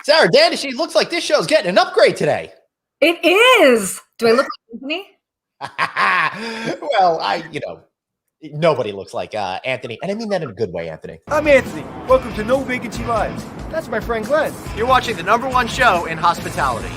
Sarah Dandishy, looks like this show's getting an upgrade today. It is. Do I look like Anthony? Well, nobody looks like Anthony. And I mean that in a good way, Anthony. I'm Anthony. Welcome to No Vacancy Live. That's my friend Glenn. You're watching the #1 show in hospitality.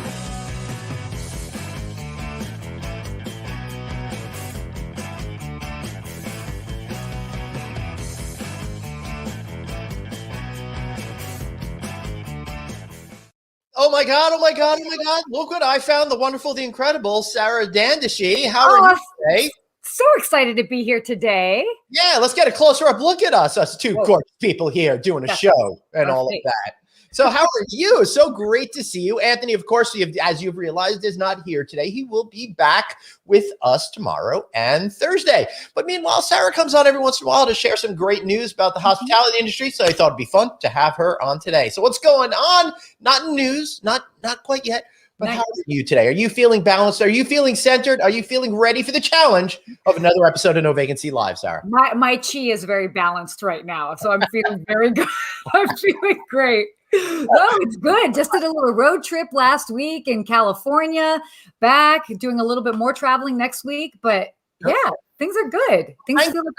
Oh my God, oh my God, oh my God. Look what I found, the wonderful, the incredible Sarah Dandishy. How are you today? So excited to be here today. Yeah, let's get a closer up look at us two gorgeous people here doing a show and all of that. So how are you? So great to see you. Anthony, of course, as you've realized, is not here today. He will be back with us tomorrow and Thursday. But meanwhile, Sarah comes on every once in a while to share some great news about the hospitality industry. So I thought it'd be fun to have her on today. So what's going on? Not in news, not quite yet. But how are you today? Are you feeling balanced? Are you feeling centered? Are you feeling ready for the challenge of another episode of No Vacancy Live, Sarah? My chi is very balanced right now, so I'm feeling very good. I'm feeling great. No, it's good. Just did a little road trip last week in California, back doing a little bit more traveling next week. But yeah, things are good. Things feel like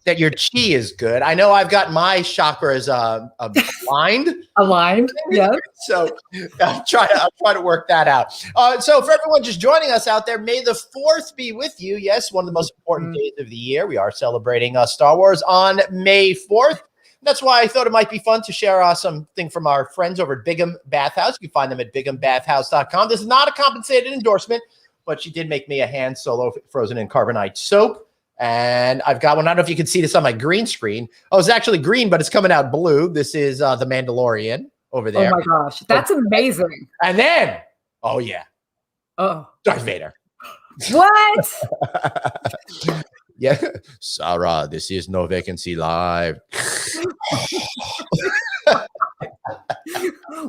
that your chi is good. I know I've got my chakras aligned. Aligned, yeah. So I'll try to work that out. So for everyone just joining us out there, may the 4th be with you. Yes, one of the most important days of the year. We are celebrating Star Wars on May 4th. That's why I thought it might be fun to share something from our friends over at Bigham Bathhouse. You can find them at bighambathhouse.com. This is not a compensated endorsement, but she did make me a hand solo frozen in carbonite soap. And I've got one. I don't know if you can see this on my green screen. Oh, it's actually green, but it's coming out blue. This is the Mandalorian over there. Oh my gosh, that's amazing. And then, oh yeah. Oh, Darth Vader. What? Yeah. Sarah, this is No Vacancy Live.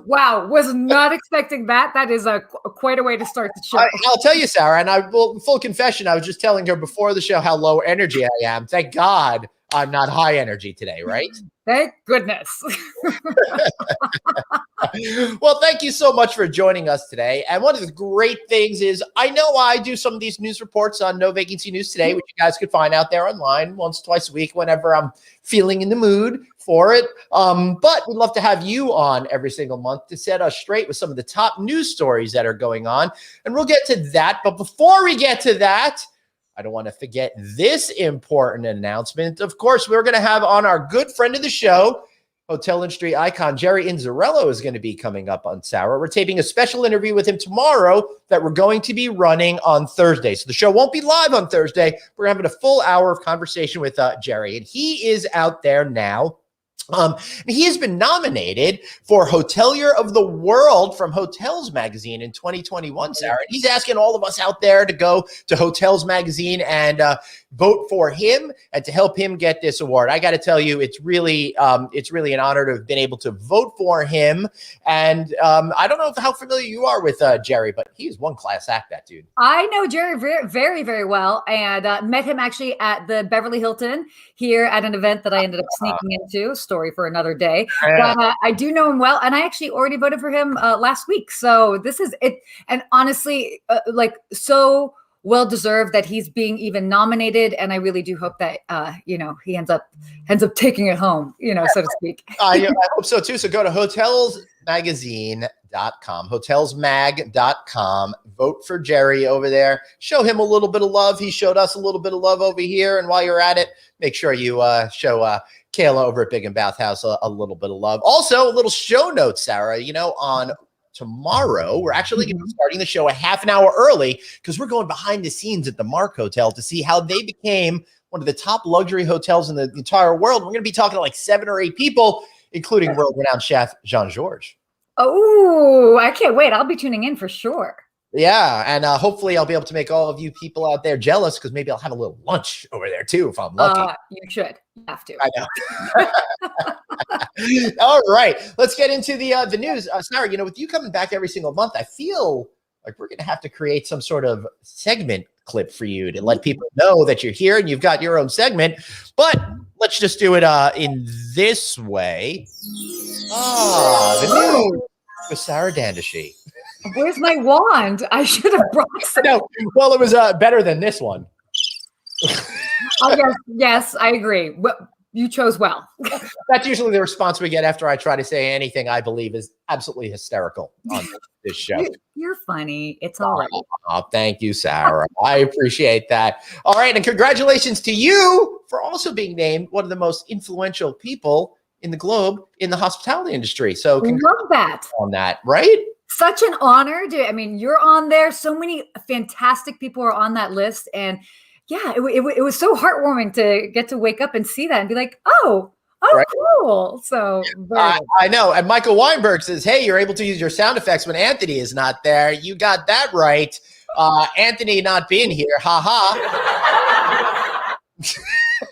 Wow, was not expecting that. That is quite a way to start the show. I'll tell you, Sarah, and full confession, I was just telling her before the show how low energy I am. Thank God I'm not high energy today, right? Thank goodness. Well, thank you so much for joining us today. And one of the great things is I know I do some of these news reports on No Vacancy News Today, which you guys could find out there online once, twice a week, whenever I'm feeling in the mood for it. But we'd love to have you on every single month to set us straight with some of the top news stories that are going on. And we'll get to that. But before we get to that, I don't want to forget this important announcement. Of course, we're going to have on our good friend of the show, hotel industry icon Jerry Inzarello is going to be coming up on Sarah. We're taping a special interview with him tomorrow that we're going to be running on Thursday. So the show won't be live on Thursday. We're having a full hour of conversation with Jerry, and he is out there now. He has been nominated for Hotelier of the World from Hotels Magazine in 2021, Sarah. And he's asking all of us out there to go to Hotels Magazine and vote for him and to help him get this award. I got to tell you, it's really an honor to have been able to vote for him. And I don't know how familiar you are with Jerry, but he's one class act, that dude. I know Jerry very, very, very well, and met him actually at the Beverly Hilton here at an event that I ended up sneaking into. Story for another day. Yeah. But I do know him well, and I actually already voted for him last week. So this is it, and honestly, so well deserved that he's being even nominated. And I really do hope that he ends up taking it home, so to speak. I hope so too. So go to hotelsmagazine.com, hotelsmag.com. Vote for Jerry over there. Show him a little bit of love. He showed us a little bit of love over here. And while you're at it, make sure you show Kayla over at Bigham Bathhouse a little bit of love. Also, a little show note, Sarah, on tomorrow, we're actually going to be starting the show a half an hour early because we're going behind the scenes at the Mark Hotel to see how they became one of the top luxury hotels in the entire world. We're going to be talking to like 7 or 8 people, including world-renowned chef Jean-Georges. Oh, I can't wait. I'll be tuning in for sure. Yeah, and hopefully I'll be able to make all of you people out there jealous because maybe I'll have a little lunch over there too if I'm lucky. You should. You have to. I know. All right, let's get into the news. Sarah, with you coming back every single month, I feel like we're going to have to create some sort of segment clip for you to let people know that you're here and you've got your own segment. But let's just do it in this way. The news. with Sarah Dandashy. Where's my wand? I should have brought some. No, well, it was better than this one. Oh, yes, I agree. Well, you chose well. That's usually the response we get after I try to say anything I believe is absolutely hysterical on this show. You're funny. It's all right. Oh, thank you, Sarah. I appreciate that. All right, and congratulations to you for also being named one of the most influential people in the globe in the hospitality industry. So love that on that, right? Such an honor. I mean, you're on there. So many fantastic people are on that list. And yeah, it was so heartwarming to get to wake up and see that and be like, oh, right. Cool. So I know. And Michael Weinberg says, hey, you're able to use your sound effects when Anthony is not there. You got that right. Anthony not being here. Ha ha.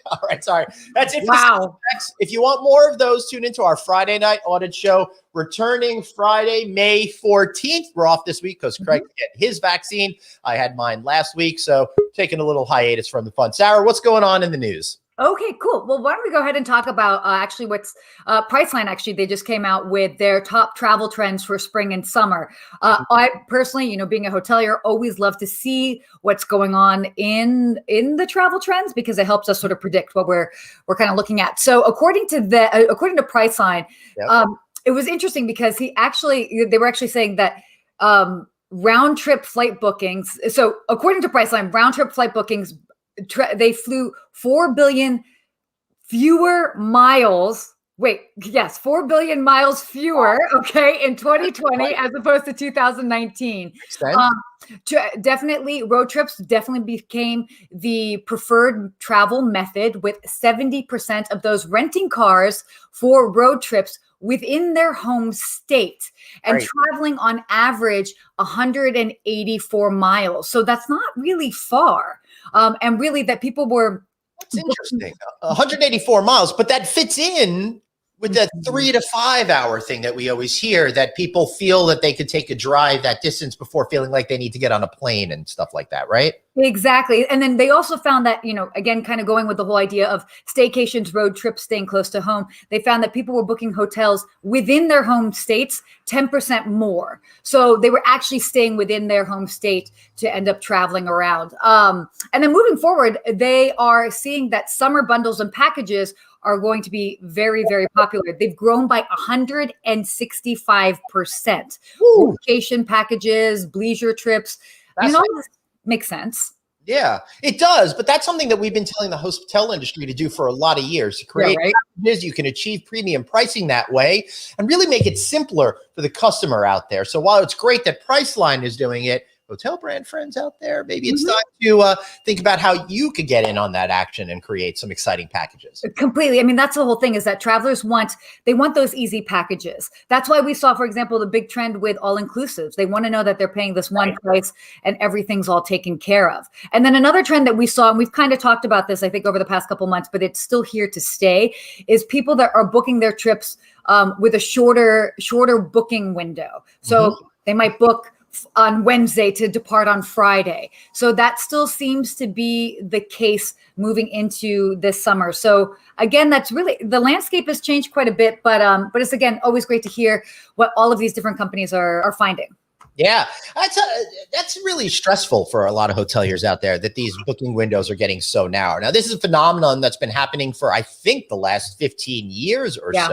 All right, sorry. That's it. Wow. If you want more of those, tune into our Friday night audit show, returning Friday, May 14th. We're off this week because Craig had his vaccine. I had mine last week, so taking a little hiatus from the fun. Sarah, what's going on in the news? Okay, cool. Well, why don't we go ahead and talk about actually what's Priceline. Actually, they just came out with their top travel trends for spring and summer. I personally, being a hotelier, always love to see what's going on in the travel trends because it helps us sort of predict what we're kind of looking at. So according to Priceline, it was interesting because they were actually saying that round trip flight bookings. So according to Priceline, round trip flight bookings. They flew 4 billion fewer miles. 4 billion miles fewer, in 2020 as opposed to 2019. Definitely, road trips definitely became the preferred travel method, with 70% of those renting cars for road trips within their home state and traveling on average 184 miles. So that's not really far. And really that people were. That's interesting. 184 miles, but that fits in with that 3 to 5 hour thing that we always hear, that people feel that they could take a drive that distance before feeling like they need to get on a plane and stuff like that, right? Exactly. And then they also found that, again, kind of going with the whole idea of staycations, road trips, staying close to home, they found that people were booking hotels within their home states 10% more. So they were actually staying within their home state to end up traveling around. And then moving forward, they are seeing that summer bundles and packages are going to be very, very popular. They've grown by 165%. Vacation packages, leisure trips, makes sense. Yeah, it does. But that's something that we've been telling the hotel industry to do for a lot of years. To create packages, you can achieve premium pricing that way and really make it simpler for the customer out there. So while it's great that Priceline is doing it, hotel brand friends out there, maybe it's time to think about how you could get in on that action and create some exciting packages. Completely. I mean, that's the whole thing, is that travelers want those easy packages. That's why we saw, for example, the big trend with all-inclusives. They want to know that they're paying this one price and everything's all taken care of. And then another trend that we saw, and we've kind of talked about this, I think, over the past couple months, but it's still here to stay, is people that are booking their trips with a shorter booking window. So they might book on Wednesday to depart on Friday. So that still seems to be the case moving into this summer. So again, that's really, the landscape has changed quite a bit, but it's, again, always great to hear what all of these different companies are finding. Yeah, that's really stressful for a lot of hoteliers out there, that these booking windows are getting so narrow. Now, this is a phenomenon that's been happening for, I think, the last 15 years or so.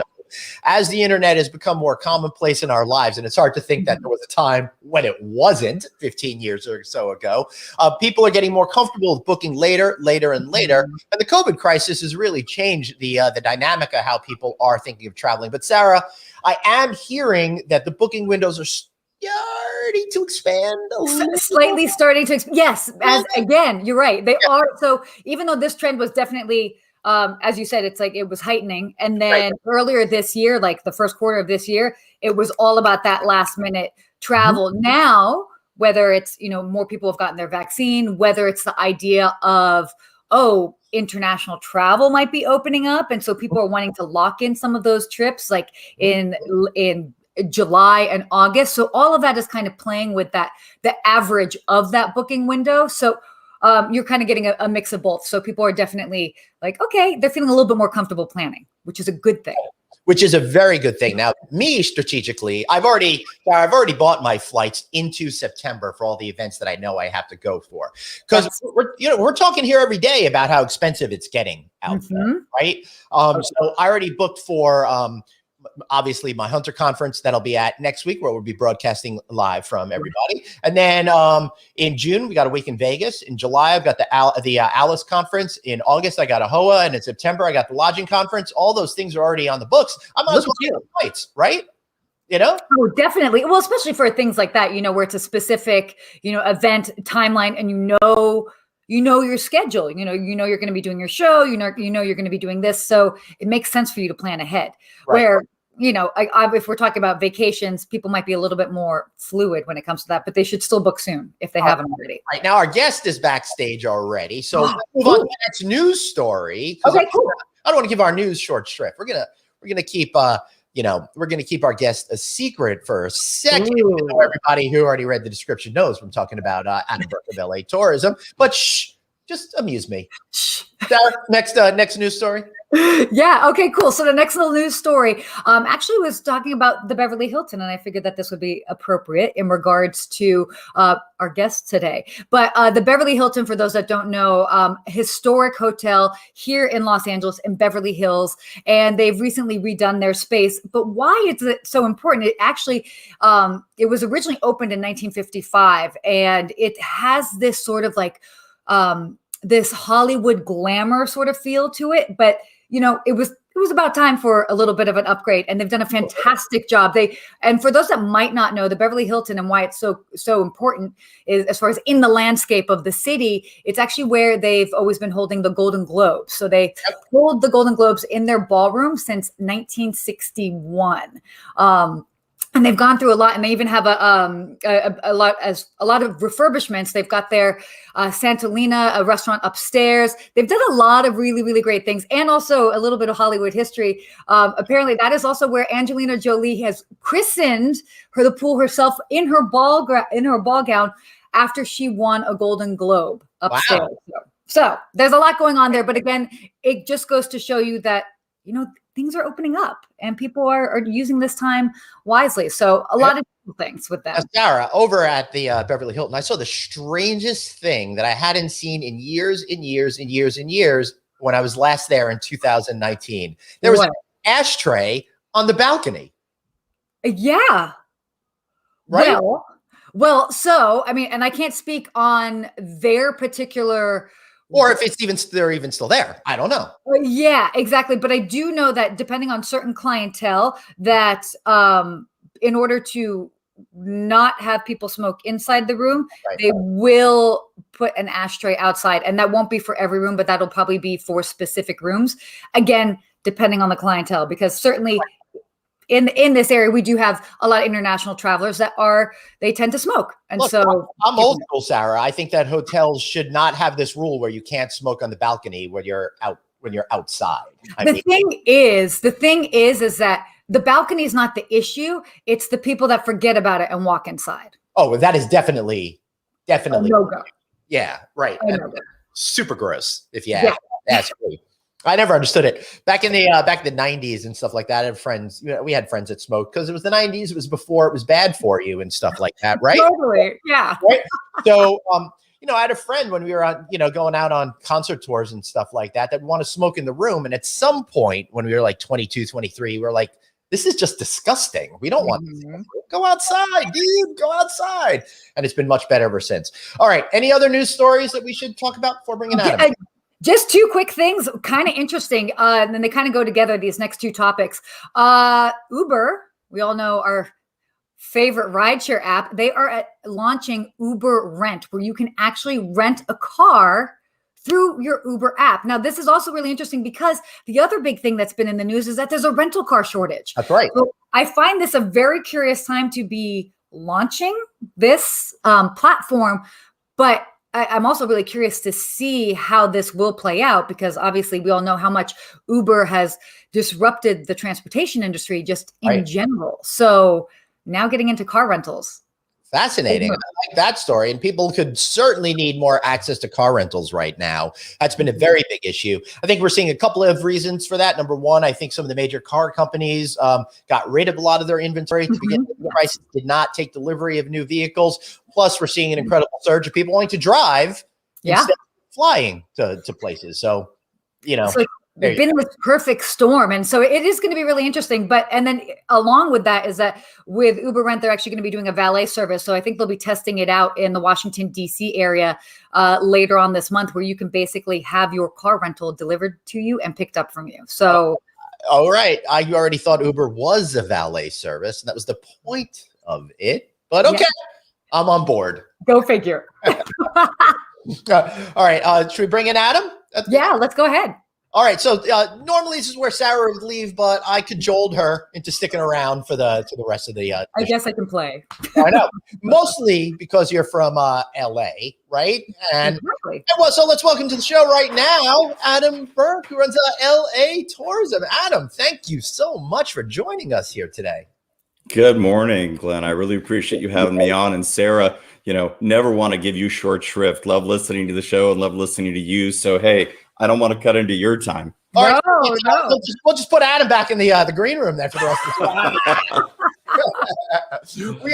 As the internet has become more commonplace in our lives, and it's hard to think that there was a time when it wasn't 15 years or so ago, people are getting more comfortable with booking later, and later. And the COVID crisis has really changed the dynamic of how people are thinking of traveling. But Sarah, I am hearing that the booking windows are starting to expand a little. Slightly starting to expand. Yes, as again, you're right. They are. So even though this trend was definitely, as you said, it's like it was heightening. And then earlier this year, like the first quarter of this year, it was all about that last minute travel. Now, whether it's, more people have gotten their vaccine, whether it's the idea of, international travel might be opening up. And so people are wanting to lock in some of those trips, like in July and August. So all of that is kind of playing with the average of that booking window. So you're kind of getting a mix of both. So people are definitely like, okay, they're feeling a little bit more comfortable planning, which is a good thing. which is a very good thing. Now, me strategically, I've already bought my flights into September for all the events that I know I have to go for, because we're talking here every day about how expensive it's getting out there, right? So I already booked for obviously my Hunter conference that'll be at next week, where we'll be broadcasting live from everybody. And then in June, we got a week in Vegas. In July, I've got the Alice conference. In August, I got a HOA. And in September, I got the lodging conference. All those things are already on the books. I might as well get the flights, right? Oh, definitely. Well, especially for things like that, where it's a specific, event timeline, and your schedule, you're going to be doing your show, you're going to be doing this. So it makes sense for you to plan ahead. Right. Where, if we're talking about vacations, people might be a little bit more fluid when it comes to that, but they should still book soon if they haven't already. Right now, our guest is backstage already. So let's move on to the next news story. Okay, cool. I don't want to give our news short shrift. We're going to keep, we're going to keep our guest a secret for a second. Everybody who already read the description knows we're talking about Adam Burke of LA Tourism, but just amuse me. Sarah, next news story. Yeah. Okay, cool. So the next little news story actually was talking about the Beverly Hilton, and I figured that this would be appropriate in regards to our guest today. But the Beverly Hilton, for those that don't know, historic hotel here in Los Angeles in Beverly Hills, and they've recently redone their space. But why is it so important? It actually, it was originally opened in 1955, and it has this sort of like this Hollywood glamour sort of feel to it, but it was about time for a little bit of an upgrade, and they've done a fantastic job. And for those that might not know, the Beverly Hilton and why it's so important is, as far as in the landscape of the city, it's actually where they've always been holding the Golden Globes. So they hold the Golden Globes in their ballroom since 1961. And they've gone through a lot, and they even have a lot of refurbishments. They've got their Santolina, a restaurant upstairs. They've done a lot of really, really great things, and also a little bit of Hollywood history. Apparently, that is also where Angelina Jolie has christened the pool herself in her ball gown after she won a Golden Globe upstairs. Wow. So there's a lot going on there, but again, it just goes to show you that things are opening up and people are using this time wisely. So a lot of things with that. Sarah, over at the Beverly Hilton, I saw the strangest thing that I hadn't seen in years and years and years and years when I was last there in 2019. There was an ashtray on the balcony. Yeah. Right. Well, so, I mean, and I can't speak on their particular, or if they're even still there. I don't know. Yeah, exactly. But I do know that depending on certain clientele, that in order to not have people smoke inside the room, they will put an ashtray outside. And that won't be for every room, but that'll probably be for specific rooms. Again, depending on the clientele, because certainly in this area, we do have a lot of international travelers that they tend to smoke. And look, so I'm old school, Sarah. I think that hotels should not have this rule where you can't smoke on the balcony when you're outside. The thing is that the balcony is not the issue. It's the people that forget about it and walk inside. Oh, that is definitely no-go. Yeah, right. Super gross. If you ask me. I never understood it back in the 90s and stuff like that. I had friends, we had friends that smoked because it was the 90s. It was before it was bad for you and stuff like that. Right. Totally. Yeah. Right? So, I had a friend when we were on, going out on concert tours and stuff like that want to smoke in the room. And at some point when we were like 22, 23, we were like, this is just disgusting. We don't want to go outside, dude, go outside. And it's been much better ever since. All right. Any other news stories that we should talk about before bringing Adam? Just two quick things, kind of interesting. And then they kind of go together, these next two topics. Uber, we all know our favorite rideshare app. They are launching Uber Rent, where you can actually rent a car through your Uber app. Now, this is also really interesting because the other big thing that's been in the news is that there's a rental car shortage. That's right. So I find this a very curious time to be launching this platform, but I'm also really curious to see how this will play out, because obviously we all know how much Uber has disrupted the transportation industry just in general. So now getting into car rentals. Fascinating. I like that story. And people could certainly need more access to car rentals right now. That's been a very big issue. I think we're seeing a couple of reasons for that. Number one, I think some of the major car companies got rid of a lot of their inventory to begin with. The prices did not take delivery of new vehicles. Plus, we're seeing an incredible surge of people wanting to drive instead of flying to places. So, We've been in this perfect storm. And so it is going to be really interesting. And then along with that is that with Uber Rent, they're actually going to be doing a valet service. So I think they'll be testing it out in the Washington, D.C. area later on this month, where you can basically have your car rental delivered to you and picked up from you. So. All right. I already thought Uber was a valet service, and that was the point of it. But okay, I'm on board. Go figure. All right. Should we bring in Adam? Yeah, let's go ahead. All right, so normally this is where Sarah would leave, but I cajoled her into sticking around for the rest of the. I guess I can play. I know, mostly because you're from LA, right? And exactly. So let's welcome to the show right now, Adam Burke, who runs LA Tourism. Adam, thank you so much for joining us here today. Good morning, Glenn. I really appreciate you having me on. And Sarah, never want to give you short shrift. Love listening to the show and love listening to you. So hey, I don't want to cut into your time. All right, we'll just put Adam back in the green room there for the rest of the time.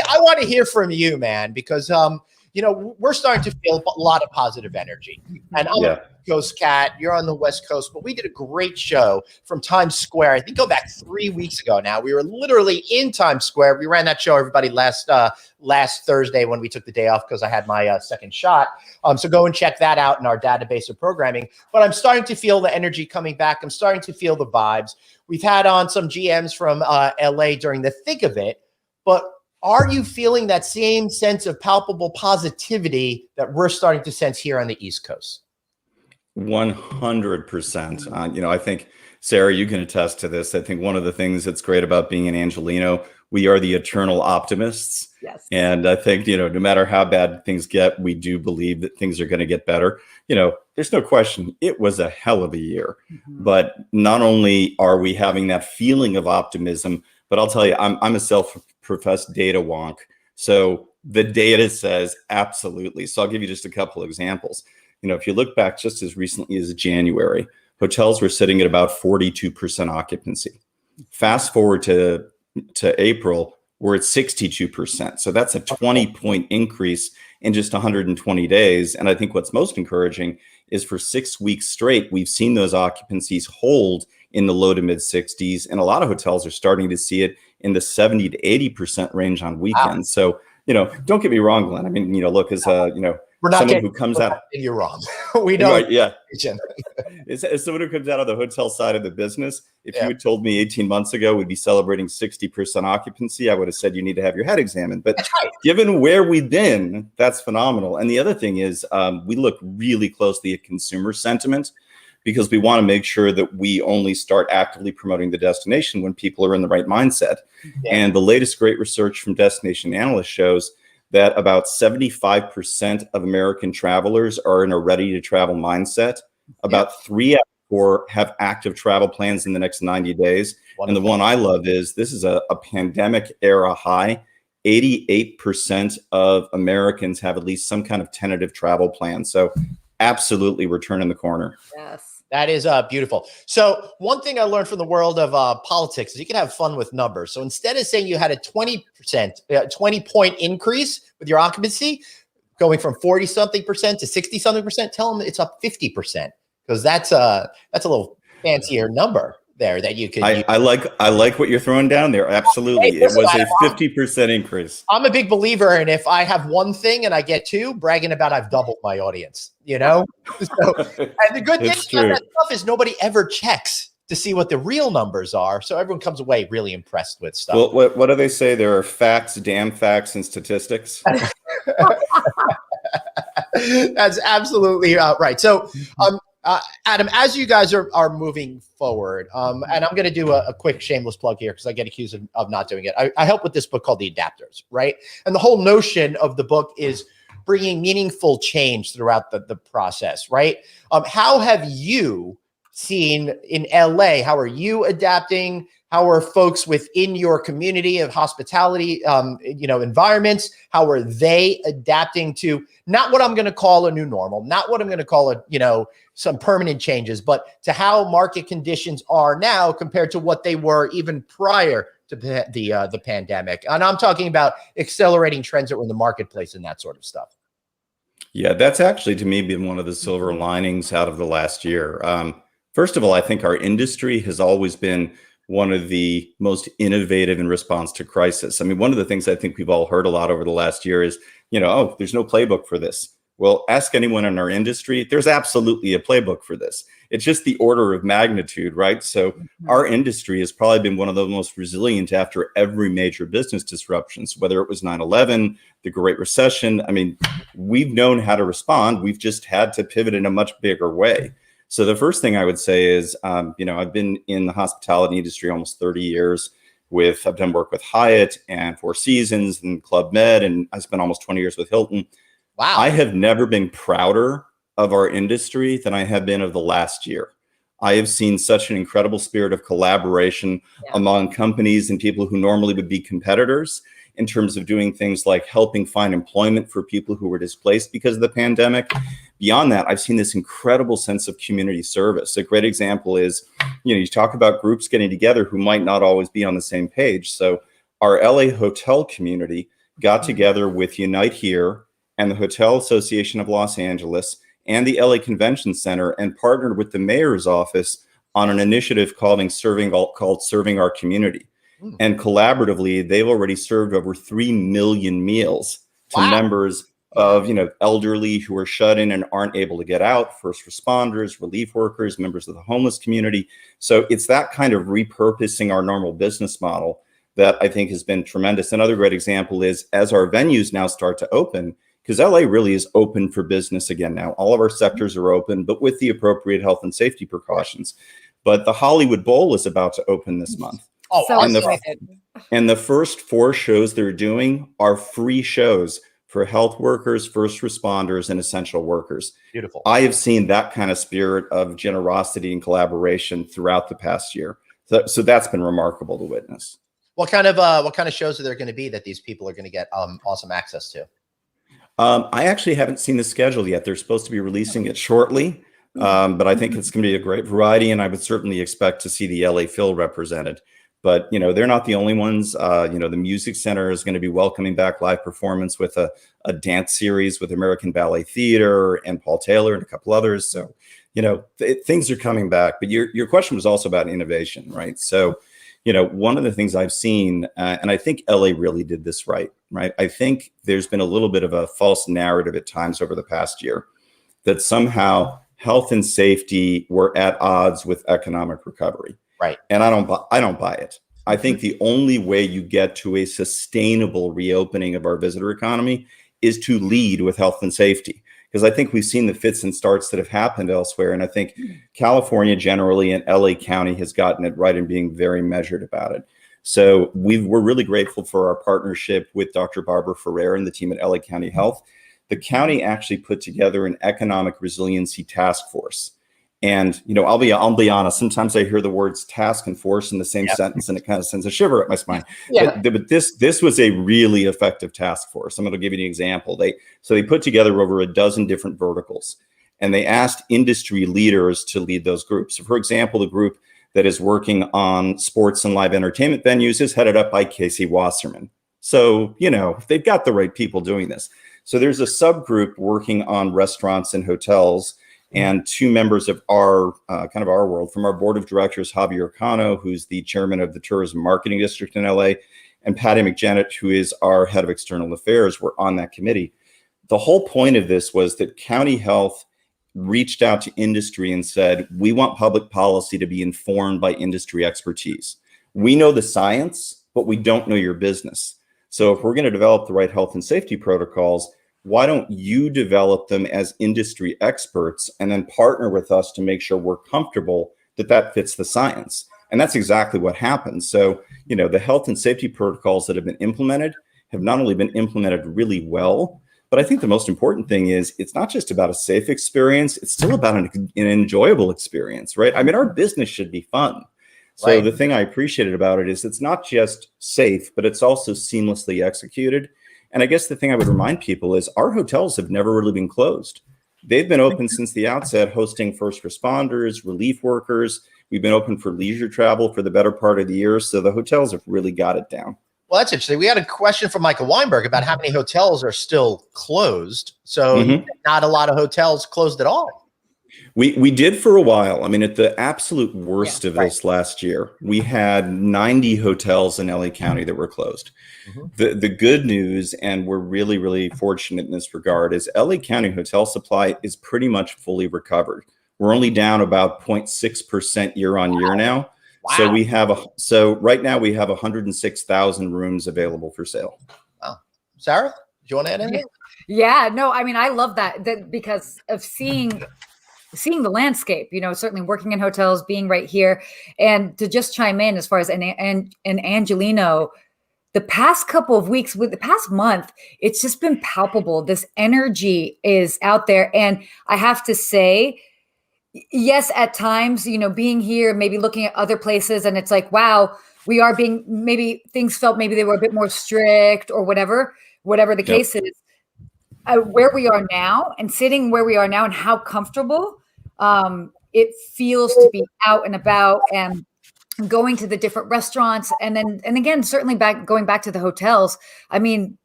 I want to hear from you, man, because we're starting to feel a lot of positive energy. And I'm a Coast cat, you're on the West Coast, but we did a great show from Times Square. I think go back 3 weeks ago now. We were literally in Times Square. We ran that show, everybody, last Thursday when we took the day off because I had my second shot. So go and check that out in our database of programming. But I'm starting to feel the energy coming back. I'm starting to feel the vibes. We've had on some GMs from LA during the thick of it, but are you feeling that same sense of palpable positivity that we're starting to sense here on the East Coast? 100%. I think, Sarah, you can attest to this. I think one of the things that's great about being an Angelino, we are the eternal optimists. Yes. And I think, no matter how bad things get, we do believe that things are going to get better. There's no question it was a hell of a year. But not only are we having that feeling of optimism, but I'll tell you, I'm a self-professed data wonk. So the data says absolutely. So I'll give you just a couple of examples. If you look back just as recently as January, hotels were sitting at about 42% occupancy. Fast forward to April, we're at 62%. So that's a 20-point increase in just 120 days. And I think what's most encouraging is for 6 weeks straight, we've seen those occupancies hold in the low to mid 60s. And a lot of hotels are starting to see it in the 70 to 80% range on weekends. So, don't get me wrong, Glenn. I mean, look, as we're not someone who comes out. You're wrong. We don't. Right, yeah. As someone who comes out of the hotel side of the business, if you had told me 18 months ago we'd be celebrating 60% occupancy, I would have said you need to have your head examined. But given where we've been, that's phenomenal. And the other thing is we look really closely at consumer sentiment because we want to make sure that we only start actively promoting the destination when people are in the right mindset. And the latest great research from Destination Analyst shows that about 75% of American travelers are in a ready-to-travel mindset. About 3 out of 4 have active travel plans in the next 90 days. Wonderful. And the one I love is, this is a pandemic-era high. 88% of Americans have at least some kind of tentative travel plan. So absolutely, we're turning the corner. Yes. That is beautiful. So one thing I learned from the world of politics is you can have fun with numbers. So instead of saying you had a 20-point increase with your occupancy, going from 40-something% to 60-something%, tell them it's up 50%, because that's a little fancier number there that you could. I like what you're throwing down there. Absolutely, it was a 50% increase. I'm a big believer in if I have one thing and I get 2, bragging about I've doubled my audience. So, and the good thing about that stuff is nobody ever checks to see what the real numbers are, so everyone comes away really impressed with stuff. Well, what do they say? There are facts, damn facts, and statistics. That's absolutely right. So, Adam, as you guys are moving forward, and I'm going to do a quick shameless plug here because I get accused of not doing it. I help with this book called The Adapters, right? And the whole notion of the book is bringing meaningful change throughout the process, right? How have you seen in LA? How are you adapting? How are folks within your community of hospitality, environments? How are they adapting to not what I'm going to call a new normal, not what I'm going to call some permanent changes, but to how market conditions are now compared to what they were even prior to the pandemic? And I'm talking about accelerating trends that were in the marketplace and that sort of stuff. Yeah, that's actually, to me, been one of the silver linings out of the last year. First of all, I think our industry has always been one of the most innovative in response to crisis. I mean, one of the things I think we've all heard a lot over the last year is, oh, there's no playbook for this. Well, ask anyone in our industry, there's absolutely a playbook for this. It's just the order of magnitude, right? So our industry has probably been one of the most resilient after every major business disruptions, whether it was 9/11, the Great Recession. I mean, we've known how to respond. We've just had to pivot in a much bigger way. So the first thing I would say is, I've been in the hospitality industry almost 30 years. I've done work with Hyatt and Four Seasons and Club Med, and I spent almost 20 years with Hilton. Wow. I have never been prouder of our industry than I have been of the last year. I have seen such an incredible spirit of collaboration among companies and people who normally would be competitors in terms of doing things like helping find employment for people who were displaced because of the pandemic. Beyond that, I've seen this incredible sense of community service. A great example is, you talk about groups getting together who might not always be on the same page. So our LA hotel community got together with Unite Here and the Hotel Association of Los Angeles and the LA Convention Center and partnered with the mayor's office on an initiative called Serving Our Community. And collaboratively, they've already served over 3 million meals to members of, elderly who are shut in and aren't able to get out, first responders, relief workers, members of the homeless community. So it's that kind of repurposing our normal business model that I think has been tremendous. Another great example is as our venues now start to open, because LA really is open for business again now. All of our sectors are open, but with the appropriate health and safety precautions. But the Hollywood Bowl is about to open this month. Oh, so and the first 4 shows they're doing are free shows for health workers, first responders, and essential workers. Beautiful. I have seen that kind of spirit of generosity and collaboration throughout the past year. So that's been remarkable to witness. What kind of shows are there going to be that these people are going to get awesome access to? I actually haven't seen the schedule yet. They're supposed to be releasing it shortly, but I think it's going to be a great variety, and I would certainly expect to see the LA Phil represented. But, they're not the only ones. The Music Center is going to be welcoming back live performance with a dance series with American Ballet Theater and Paul Taylor and a couple others. So, things are coming back. But your question was also about innovation, right? So, one of the things I've seen, and I think LA really did this right? I think there's been a little bit of a false narrative at times over the past year that somehow health and safety were at odds with economic recovery. Right. And I don't buy it. I think the only way you get to a sustainable reopening of our visitor economy is to lead with health and safety. Because I think we've seen the fits and starts that have happened elsewhere. And I think California generally and LA County has gotten it right in being very measured about it. So we're really grateful for our partnership with Dr. Barbara Ferrer and the team at LA County Health. The county actually put together an economic resiliency task force. And, I'll be honest, sometimes I hear the words task and force in the same sentence and it kind of sends a shiver up my spine. Yeah. But this was a really effective task force. I'm going to give you an example. They put together over a dozen different verticals and they asked industry leaders to lead those groups. So for example, the group that is working on sports and live entertainment venues is headed up by Casey Wasserman. So, they've got the right people doing this. So there's a subgroup working on restaurants and hotels. And 2 members of our our world from our board of directors, Javier Cano, who's the chairman of the Tourism Marketing District in LA, and Patty McJanet, who is our head of external affairs, were on that committee. The whole point of this was that county health reached out to industry and said, we want public policy to be informed by industry expertise. We know the science, but we don't know your business. So if we're going to develop the right health and safety protocols, why don't you develop them as industry experts and then partner with us to make sure we're comfortable that fits the science? And that's exactly what happened. So, the health and safety protocols that have been implemented have not only been implemented really well, but I think the most important thing is it's not just about a safe experience. It's still about an enjoyable experience, right? I mean, our business should be fun. So Right. the thing I appreciated about it is it's not just safe, but it's also seamlessly executed. And I guess the thing I would remind people is our hotels have never really been closed. They've been open since the outset, hosting first responders, relief workers. We've been open for leisure travel for the better part of the year. So the hotels have really got it down. Well, that's interesting. We had a question from Michael Weinberg about how many hotels are still closed. So not a lot of hotels closed at all. We did for a while. I mean, at the absolute worst of this last year, we had 90 hotels in LA County that were closed. The good news, and we're really, really fortunate in this regard, is LA County hotel supply is pretty much fully recovered. We're only down about 0.6% year on year now. Wow. So right now we have 106,000 rooms available for sale. Wow. Sarah, do you want to add anything? Yeah, no, I mean, I love that because of seeing the landscape, certainly working in hotels, being right here. And to just chime in as far as an Angelino, the past couple of weeks, with the past month, it's just been palpable. This energy is out there. And I have to say, yes, at times, being here, maybe looking at other places, and it's like, wow, we are being, maybe things felt maybe they were a bit more strict or whatever the case is. Where we are now and sitting where we are now and how comfortable it feels to be out and about and going to the different restaurants. And again, certainly going back to the hotels. I mean,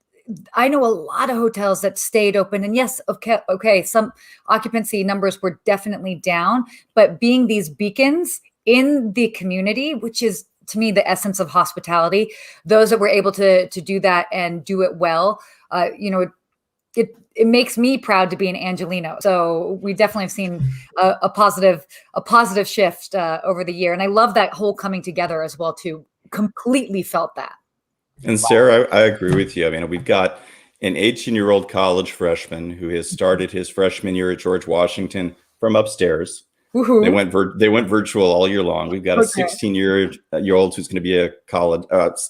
I know a lot of hotels that stayed open, and yes, okay, some occupancy numbers were definitely down, but being these beacons in the community, which is to me the essence of hospitality, those that were able to do that and do it well, it makes me proud to be an Angelino. So we definitely have seen a positive shift over the year, and I love that whole coming together as well too. Completely felt that. And Sarah, I agree with you. I mean, we've got an 18-year-old college freshman who has started his freshman year at George Washington from upstairs. Woo-hoo. They went virtual all year long. We've got a 16-year-old who's going to be a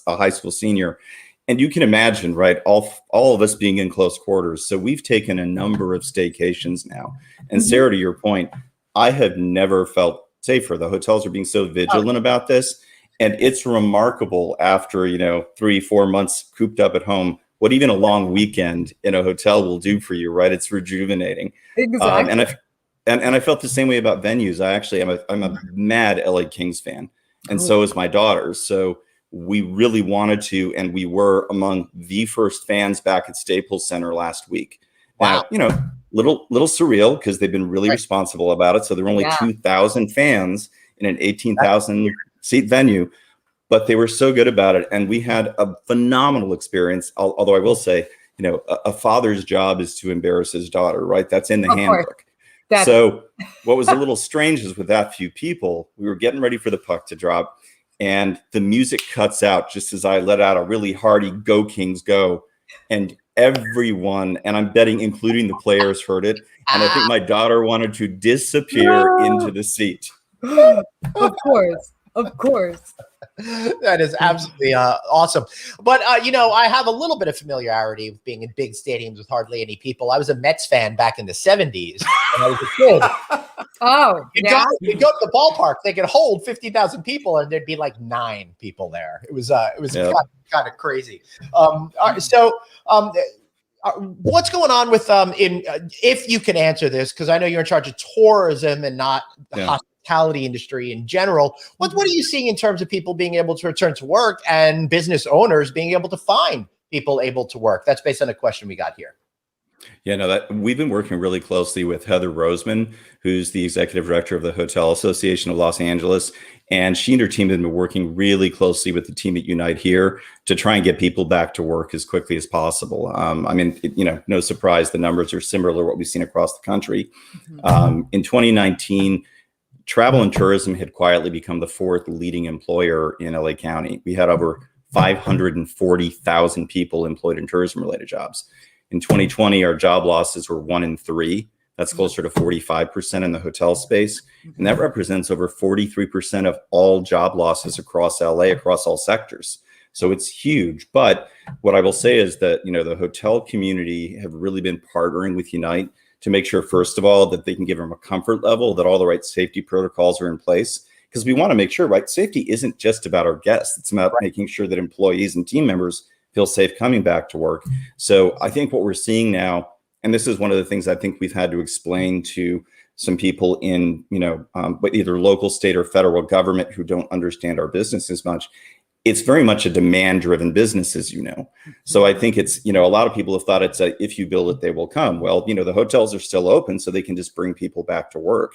high school senior. And you can imagine, right, all of us being in close quarters. So we've taken a number of staycations now. And Sarah, to your point, I have never felt safer. The hotels are being so vigilant about this. And it's remarkable after, 3-4 months cooped up at home, what even a long weekend in a hotel will do for you, right? It's rejuvenating. Exactly. And I felt the same way about venues. I'm a mad LA Kings fan. And so is my daughter. So we really wanted to, and we were among the first fans back at Staples Center last week. Wow. Now, little surreal because they've been really responsible about it. So there were only 2,000 fans in an 18,000 seat venue, but they were so good about it. And we had a phenomenal experience. Although I will say, a father's job is to embarrass his daughter, right? That's in the handbook. So what was a little strange is with that few people, we were getting ready for the puck to drop, and the music cuts out just as I let out a really hearty "Go Kings Go," and everyone, and I'm betting including the players, heard it. And I think my daughter wanted to disappear into the seat. Of course. That is absolutely awesome. But, I have a little bit of familiarity with being in big stadiums with hardly any people. I was a Mets fan back in the 70s when I was a kid. Oh, You'd go to the ballpark, they could hold 50,000 people, and there'd be like 9 people there. It was kind of crazy. What's going on with if you can answer this, because I know you're in charge of tourism and not the hospitality industry in general. What are you seeing in terms of people being able to return to work and business owners being able to find people able to work? That's based on a question we got here. Yeah, no, we've been working really closely with Heather Roseman, who's the executive director of the Hotel Association of Los Angeles. And she and her team have been working really closely with the team at Unite here to try and get people back to work as quickly as possible. No surprise, the numbers are similar to what we've seen across the country. In 2019, travel and tourism had quietly become the 4th leading employer in LA County. We had over 540,000 people employed in tourism-related jobs. In 2020, our job losses were 1 in 3. That's closer to 45% in the hotel space. And that represents over 43% of all job losses across LA, across all sectors. So it's huge. But what I will say is that, the hotel community have really been partnering with Unite to make sure, first of all, that they can give them a comfort level, that all the right safety protocols are in place. because we want to make sure, right? Safety isn't just about our guests. It's about making sure that employees and team members feel safe coming back to work. So I think what we're seeing now, and this is one of the things I think we've had to explain to some people in, either local, state, or federal government who don't understand our business as much. It's very much a demand-driven business, as you know. So I think it's, a lot of people have thought it's a, if you build it, they will come. Well, the hotels are still open, so they can just bring people back to work.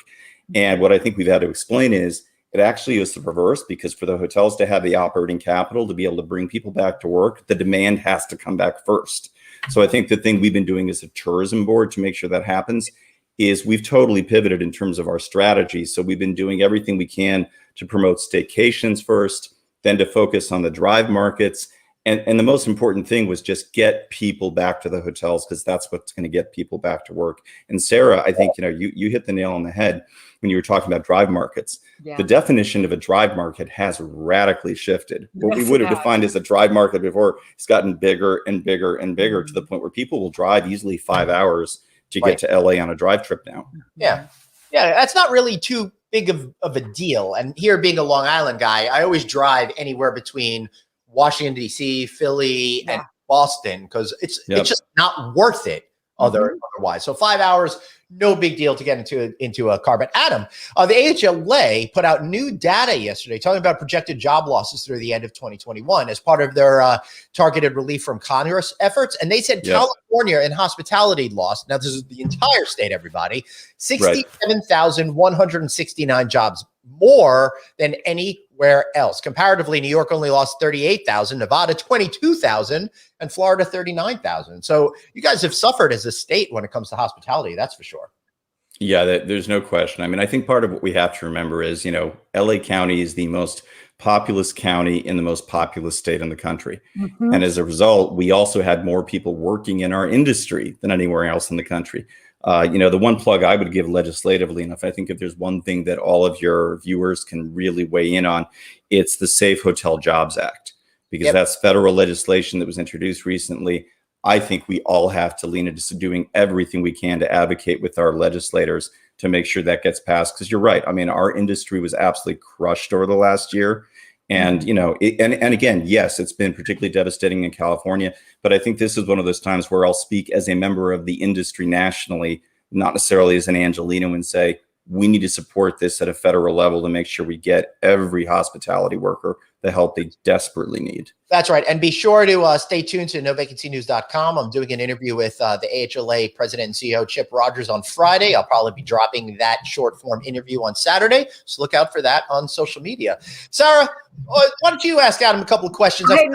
And what I think we've had to explain is it actually is the reverse, because for the hotels to have the operating capital to be able to bring people back to work, the demand has to come back first. So I think the thing we've been doing as a tourism board to make sure that happens is we've totally pivoted in terms of our strategy. So we've been doing everything we can to promote staycations first, then to focus on the drive markets. And the most important thing was just get people back to the hotels, because that's what's going to get people back to work. And Sarah, I think, you hit the nail on the head when you were talking about drive markets. Yeah. The definition of a drive market has radically shifted. What we would have defined as a drive market before, it's gotten bigger and bigger and bigger to the point where people will drive easily 5 hours to get to LA on a drive trip now. Yeah. Yeah. That's not really too big of a deal. And here, being a Long Island guy, I always drive anywhere between Washington, D.C., Philly, and Boston, because it's just not worth it otherwise. So 5 hours, no big deal to get into a car. But Adam, the AHLA put out new data yesterday talking about projected job losses through the end of 2021 as part of their targeted relief from Congress efforts. And they said California in hospitality lost, now this is the entire state, everybody, 67,169 jobs, more than anywhere else. Comparatively, New York only lost 38,000, Nevada 22,000, and Florida 39,000. So you guys have suffered as a state when it comes to hospitality, that's for sure. Yeah, there's no question. I mean, I think part of what we have to remember is, LA County is the most populous county in the most populous state in the country. And as a result, we also had more people working in our industry than anywhere else in the country. The one plug I would give legislatively, and I think if there's one thing that all of your viewers can really weigh in on, it's the Safe Hotel Jobs Act, because that's federal legislation that was introduced recently. I think we all have to lean into doing everything we can to advocate with our legislators to make sure that gets passed. Because you're right. I mean, our industry was absolutely crushed over the last year. And, and again, yes, it's been particularly devastating in California, but I think this is one of those times where I'll speak as a member of the industry nationally, not necessarily as an Angelino, and say, we need to support this at a federal level to make sure we get every hospitality worker the help they desperately need. That's right. And be sure to stay tuned to NoVacancyNews.com. I'm doing an interview with the AHLA president and CEO, Chip Rogers, on Friday. I'll probably be dropping that short form interview on Saturday. So look out for that on social media. Sarah, why don't you ask Adam a couple of questions? I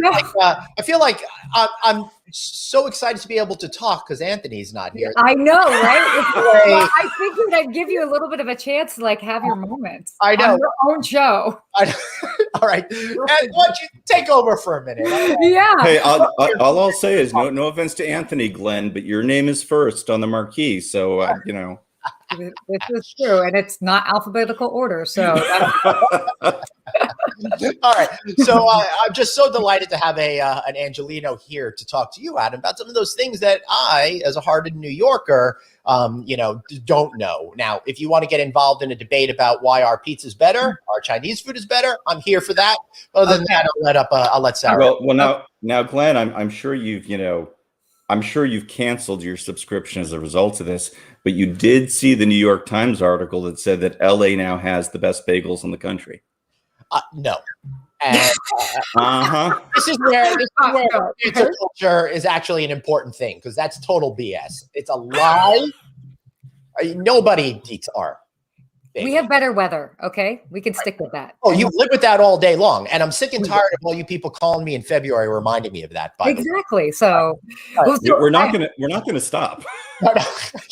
feel like I'm so excited to be able to talk because Anthony's not here. I know, right? Well, I figured I'd give you a little bit of a chance to have your moments. I know. On your own show. All right. And why don't you take over for a minute? Yeah. Hey, all I'll say is no offense to Anthony, Glenn, but your name is first on the marquee. So, This is true. And it's not alphabetical order. So all right. So I'm just so delighted to have an Angelino here to talk to you, Adam, about some of those things that I, as a hardened New Yorker, don't know. Now, if you want to get involved in a debate about why our pizza is better, our Chinese food is better, I'm here for that. Other than that, I'll let Sarah. Well, now, Glenn, I'm sure you've canceled your subscription as a result of this, but you did see the New York Times article that said that LA now has the best bagels in the country. No. And this is where cancel culture is actually an important thing, because that's total BS. It's a lie. Nobody eats our bagels. We have better weather. Okay. We can stick with that. Oh, you live with that all day long. And I'm sick and tired of all you people calling me in February reminding me of that. Exactly. So we're not gonna stop.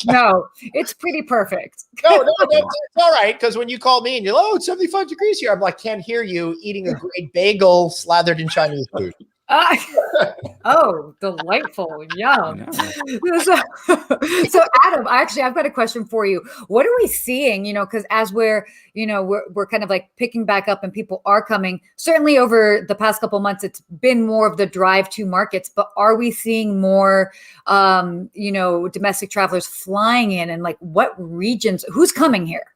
No, it's pretty perfect. No, it's all right. Because when you call me and you're it's 75 degrees here, I'm like, can't hear you eating a great bagel slathered in Chinese food. Oh, delightful. Yum. So Adam, I've got a question for you. What are we seeing, because as we're kind of picking back up and people are coming, certainly over the past couple of months, it's been more of the drive to markets, but are we seeing more, domestic travelers flying in, and what regions, who's coming here?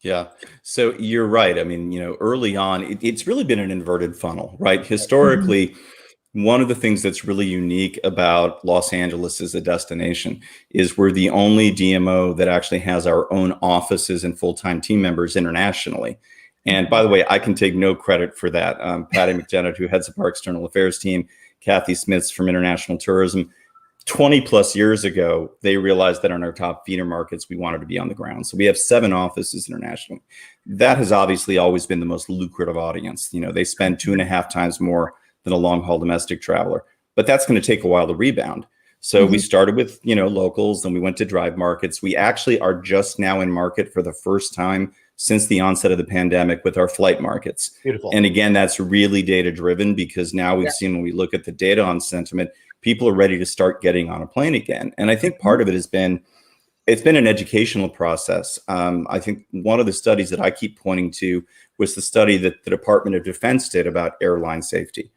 Yeah. So you're right. I mean, early on, it's really been an inverted funnel, right? Historically, one of the things that's really unique about Los Angeles as a destination is we're the only DMO that actually has our own offices and full-time team members internationally. And by the way, I can take no credit for that. Patty McDevitt, who heads up our external affairs team, Kathy Smiths from international tourism, 20 plus years ago, they realized that in our top feeder markets, we wanted to be on the ground. So we have 7 offices internationally. That has obviously always been the most lucrative audience. They spend 2.5 times more than a long haul domestic traveler, but that's going to take a while to rebound. So we started with, locals, then we went to drive markets. We actually are just now in market for the first time since the onset of the pandemic with our flight markets. Beautiful. And again, that's really data driven, because now we've seen, when we look at the data on sentiment, people are ready to start getting on a plane again. And I think part of it it's been an educational process. I think one of the studies that I keep pointing to was the study that the Department of Defense did about airline safety,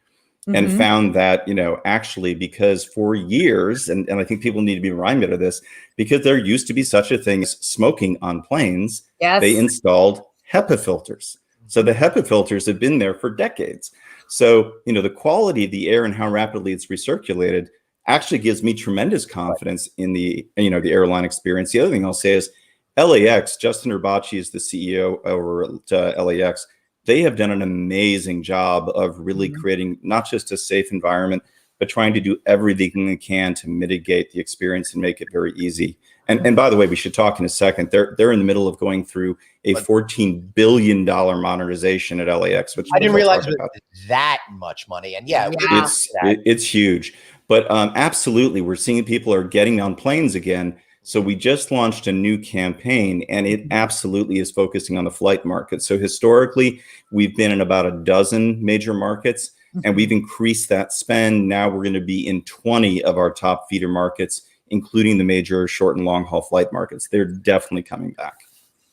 and found that, actually, because for years, and I think people need to be reminded of this, because there used to be such a thing as smoking on planes, they installed HEPA filters. So the HEPA filters have been there for decades. So, the quality of the air and how rapidly it's recirculated actually gives me tremendous confidence in the airline experience. The other thing I'll say is LAX, Justin Urbachi is the CEO over at LAX. They have done an amazing job of really creating not just a safe environment, but trying to do everything they can to mitigate the experience and make it very easy. And by the way, we should talk in a second. They're in the middle of going through a $14 billion modernization at LAX, which I didn't realize it was that much money. And it's huge. But absolutely, we're seeing people are getting on planes again. So we just launched a new campaign, and it absolutely is focusing on the flight market. So historically, we've been in about a dozen major markets, and we've increased that spend. Now we're going to be in 20 of our top feeder markets, including the major short and long haul flight markets. They're definitely coming back.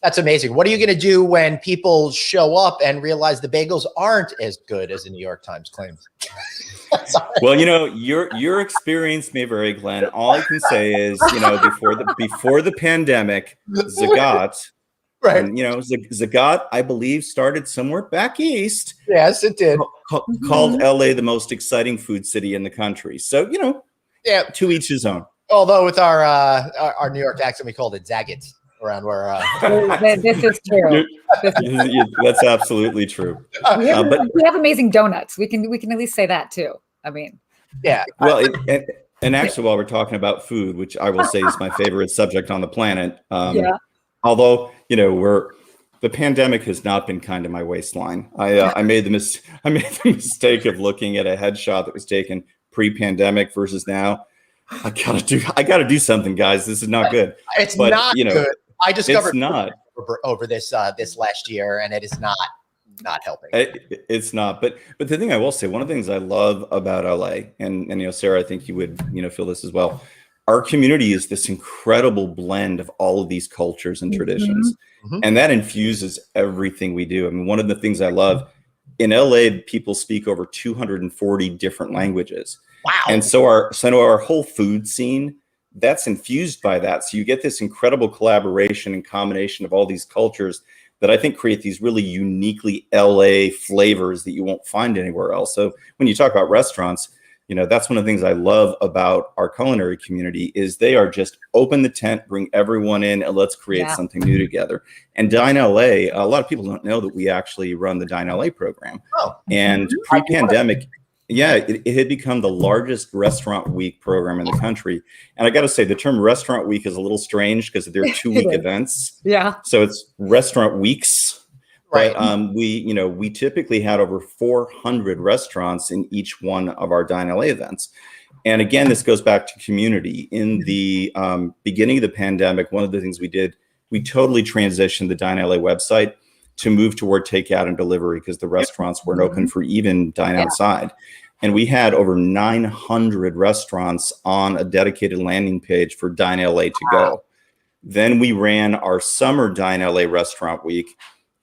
That's amazing. What are you going to do when people show up and realize the bagels aren't as good as the New York Times claims? Well, your experience may vary, Glenn. All I can say is, before the pandemic, Zagat, right? And, Zagat, I believe, started somewhere back east. Yes, it did. Called LA the most exciting food city in the country. So, to each his own. Although with our New York accent, we called it Zagat around where. This is true. That's absolutely true. We have amazing donuts. We can at least say that too. I mean, yeah. Well, and actually, while we're talking about food, which I will say is my favorite subject on the planet, although the pandemic has not been kind to my waistline. I made the mistake of looking at a headshot that was taken pre-pandemic versus now. I gotta do something, guys. This is not good. It's not good. I discovered it's not over this last year, and it is not helping. It's not. But the thing I will say, one of the things I love about LA, and Sarah, I think you would feel this as well. Our community is this incredible blend of all of these cultures and traditions, and that infuses everything we do. I mean, one of the things I love in LA, people speak over 240 different languages. Wow! And so our whole food scene, that's infused by that. So you get this incredible collaboration and combination of all these cultures that I think create these really uniquely LA flavors that you won't find anywhere else. So when you talk about restaurants, that's one of the things I love about our culinary community is they are just open the tent, bring everyone in, and let's create something new together. And Dine LA, a lot of people don't know that we actually run the Dine LA program. Oh. And pre-pandemic, it had become the largest restaurant week program in the country. And I got to say, the term restaurant week is a little strange because they're 2-week events. Yeah. So it's restaurant weeks. Right. But we typically had over 400 restaurants in each one of our Dine LA events. And again, this goes back to community. In the beginning of the pandemic, one of the things we did, we totally transitioned the Dine LA website to move toward takeout and delivery because the restaurants weren't open for even dine outside. And we had over 900 restaurants on a dedicated landing page for Dine LA to go. Then we ran our summer Dine LA restaurant week.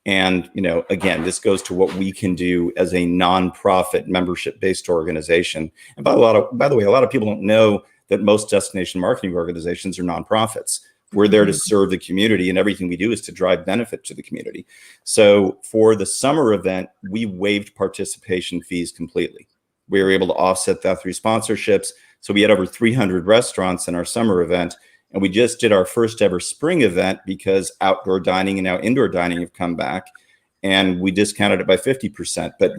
And, again, this goes to what we can do as a nonprofit membership-based organization. And by the way, a lot of people don't know that most destination marketing organizations are nonprofits. We're there to serve the community, and everything we do is to drive benefit to the community. So for the summer event, we waived participation fees completely. We were able to offset that through sponsorships. So we had over 300 restaurants in our summer event, and we just did our first ever spring event because outdoor dining and now indoor dining have come back, and we discounted it by 50%. But,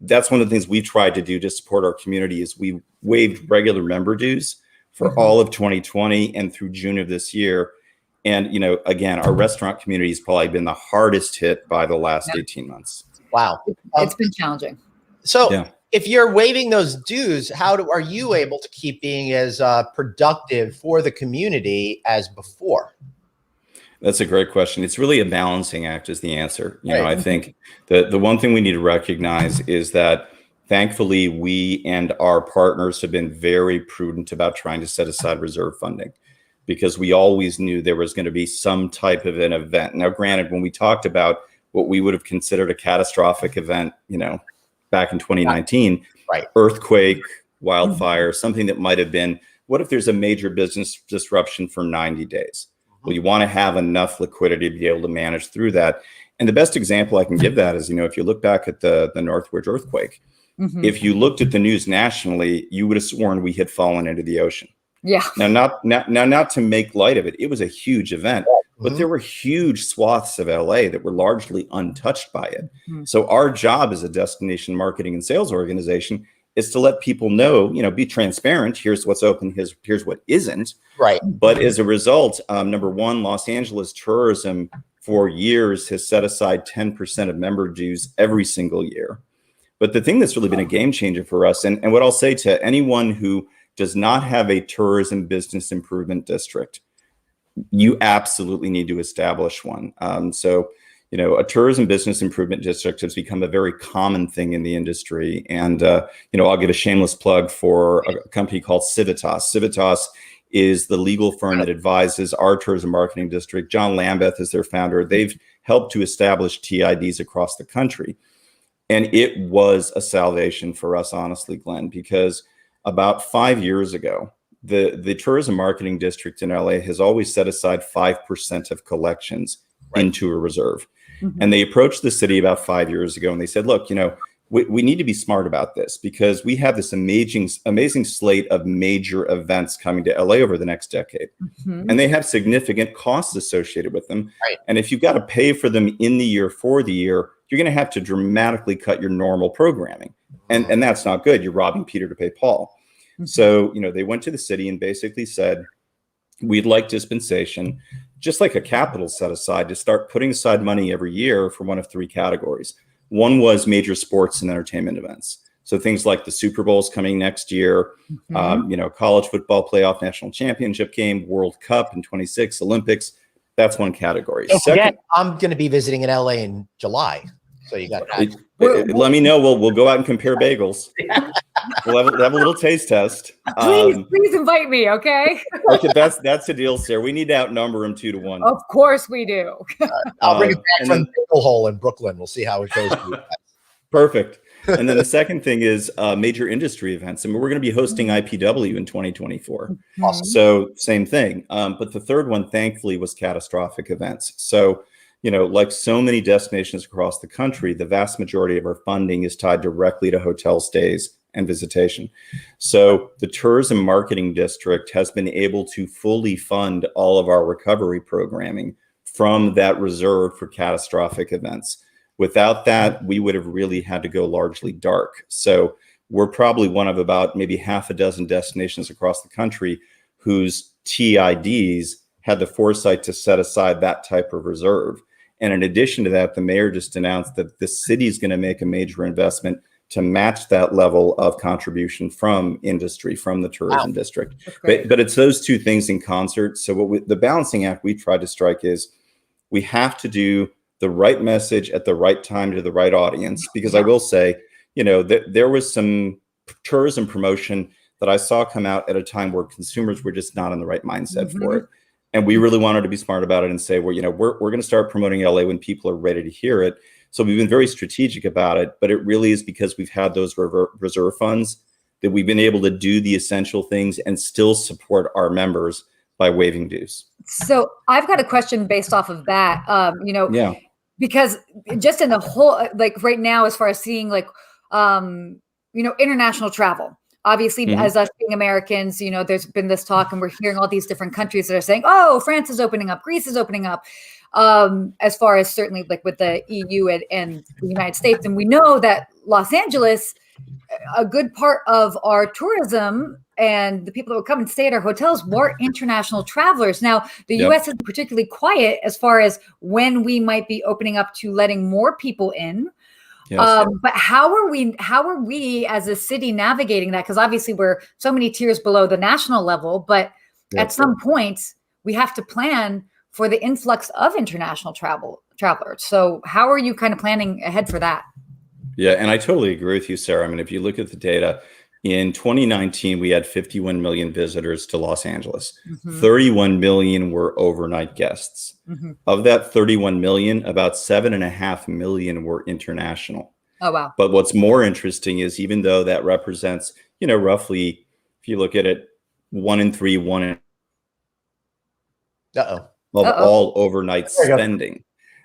that's one of the things we've tried to do to support our community is we waived regular member dues for all of 2020 and through June of this year. And, again, our restaurant community has probably been the hardest hit by the last 18 months. Wow. It's been challenging. So if you're waiving those dues, are you able to keep being as productive for the community as before? That's a great question. It's really a balancing act is the answer. I think the one thing we need to recognize is that thankfully we and our partners have been very prudent about trying to set aside reserve funding because we always knew there was going to be some type of an event. Now, granted, when we talked about what we would have considered a catastrophic event, back in 2019, earthquake, wildfire, something that might have been, what if there's a major business disruption for 90 days? Well, you want to have enough liquidity to be able to manage through that. And the best example I can give that is, if you look back at the Northridge earthquake, if you looked at the news nationally, you would have sworn we had fallen into the ocean. Yeah. Now, not to make light of it, it was a huge event, but there were huge swaths of LA that were largely untouched by it. So our job as a destination marketing and sales organization is to let people know, be transparent. Here's what's open. Here's what isn't. Right. But as a result, number one, Los Angeles tourism for years has set aside 10% of member dues every single year. But the thing that's really been a game changer for us, and what I'll say to anyone who does not have a tourism business improvement district, you absolutely need to establish one. A tourism business improvement district has become a very common thing in the industry. And, I'll give a shameless plug for a company called Civitas. Civitas is the legal firm that advises our tourism marketing district. John Lambeth is their founder. They've helped to establish TIDs across the country. And it was a salvation for us, honestly, Glenn, because about 5 years ago, the tourism marketing district in LA has always set aside 5% of collections into a reserve. And they approached the city about 5 years ago and they said, look, we need to be smart about this because we have this amazing slate of major events coming to LA over the next decade. And they have significant costs associated with them. Right. And if you've got to pay for them in the year for the year, you're going to have to dramatically cut your normal programming. And that's not good. You're robbing Peter to pay Paul. So, they went to the city and basically said, we'd like dispensation, just like a capital set aside, to start putting aside money every year for one of three categories. One was major sports and entertainment events. So things like the Super Bowl's coming next year, college football playoff national championship game, World Cup in 26, Olympics. That's one category. Second, I'm going to be visiting in LA in July. So you got that. Let me know. We'll go out and compare bagels. We'll have a little taste test. Please invite me, okay? Okay, that's the deal, sir. We need to outnumber them 2-1. Of course we do. I'll bring it back from the pickle hole in Brooklyn. We'll see how it goes. Perfect. And then the second thing is major industry events. I mean, we're going to be hosting IPW in 2024. Awesome. So same thing. But the third one, thankfully, was catastrophic events. So, like so many destinations across the country, the vast majority of our funding is tied directly to hotel stays and visitation. So the tourism marketing district has been able to fully fund all of our recovery programming from that reserve for catastrophic events. Without that, we would have really had to go largely dark. So we're probably one of about maybe half a dozen destinations across the country whose TIDs had the foresight to set aside that type of reserve. And in addition to that, the mayor just announced that the city is going to make a major investment to match that level of contribution from industry, from the tourism district. But it's those two things in concert. So the balancing act we tried to strike is we have to do the right message at the right time to the right audience. Because I will say, there was some tourism promotion that I saw come out at a time where consumers were just not in the right mindset for it. And we really wanted to be smart about it and say, well, we're going to start promoting LA when people are ready to hear it. So we've been very strategic about it, but it really is because we've had those reserve funds that we've been able to do the essential things and still support our members by waiving dues. So I've got a question based off of that. Yeah. Because just in the whole, like right now, as far as seeing like, international travel, obviously, Mhm. as us being Americans, there's been this talk and we're hearing all these different countries that are saying, oh, France is opening up, Greece is opening up, as far as certainly like with the EU and the United States. And we know that Los Angeles, a good part of our tourism and the people that would come and stay at our hotels were international travelers. Now, the Yep. US is particularly quiet as far as when we might be opening up to letting more people in. Yes. But how are we as a city navigating that? Because obviously we're so many tiers below the national level, but Yep. at some point we have to plan for the influx of international travelers. So how are you kind of planning ahead for that? Yeah, and I totally agree with you, Sarah. I mean, if you look at the data, in 2019, we had 51 million visitors to Los Angeles. 31 million were overnight guests. Of that 31 million, about 7.5 million were international. Oh, wow. But what's more interesting is even though that represents, roughly, if you look at it, 1 in 3, of all overnight spending.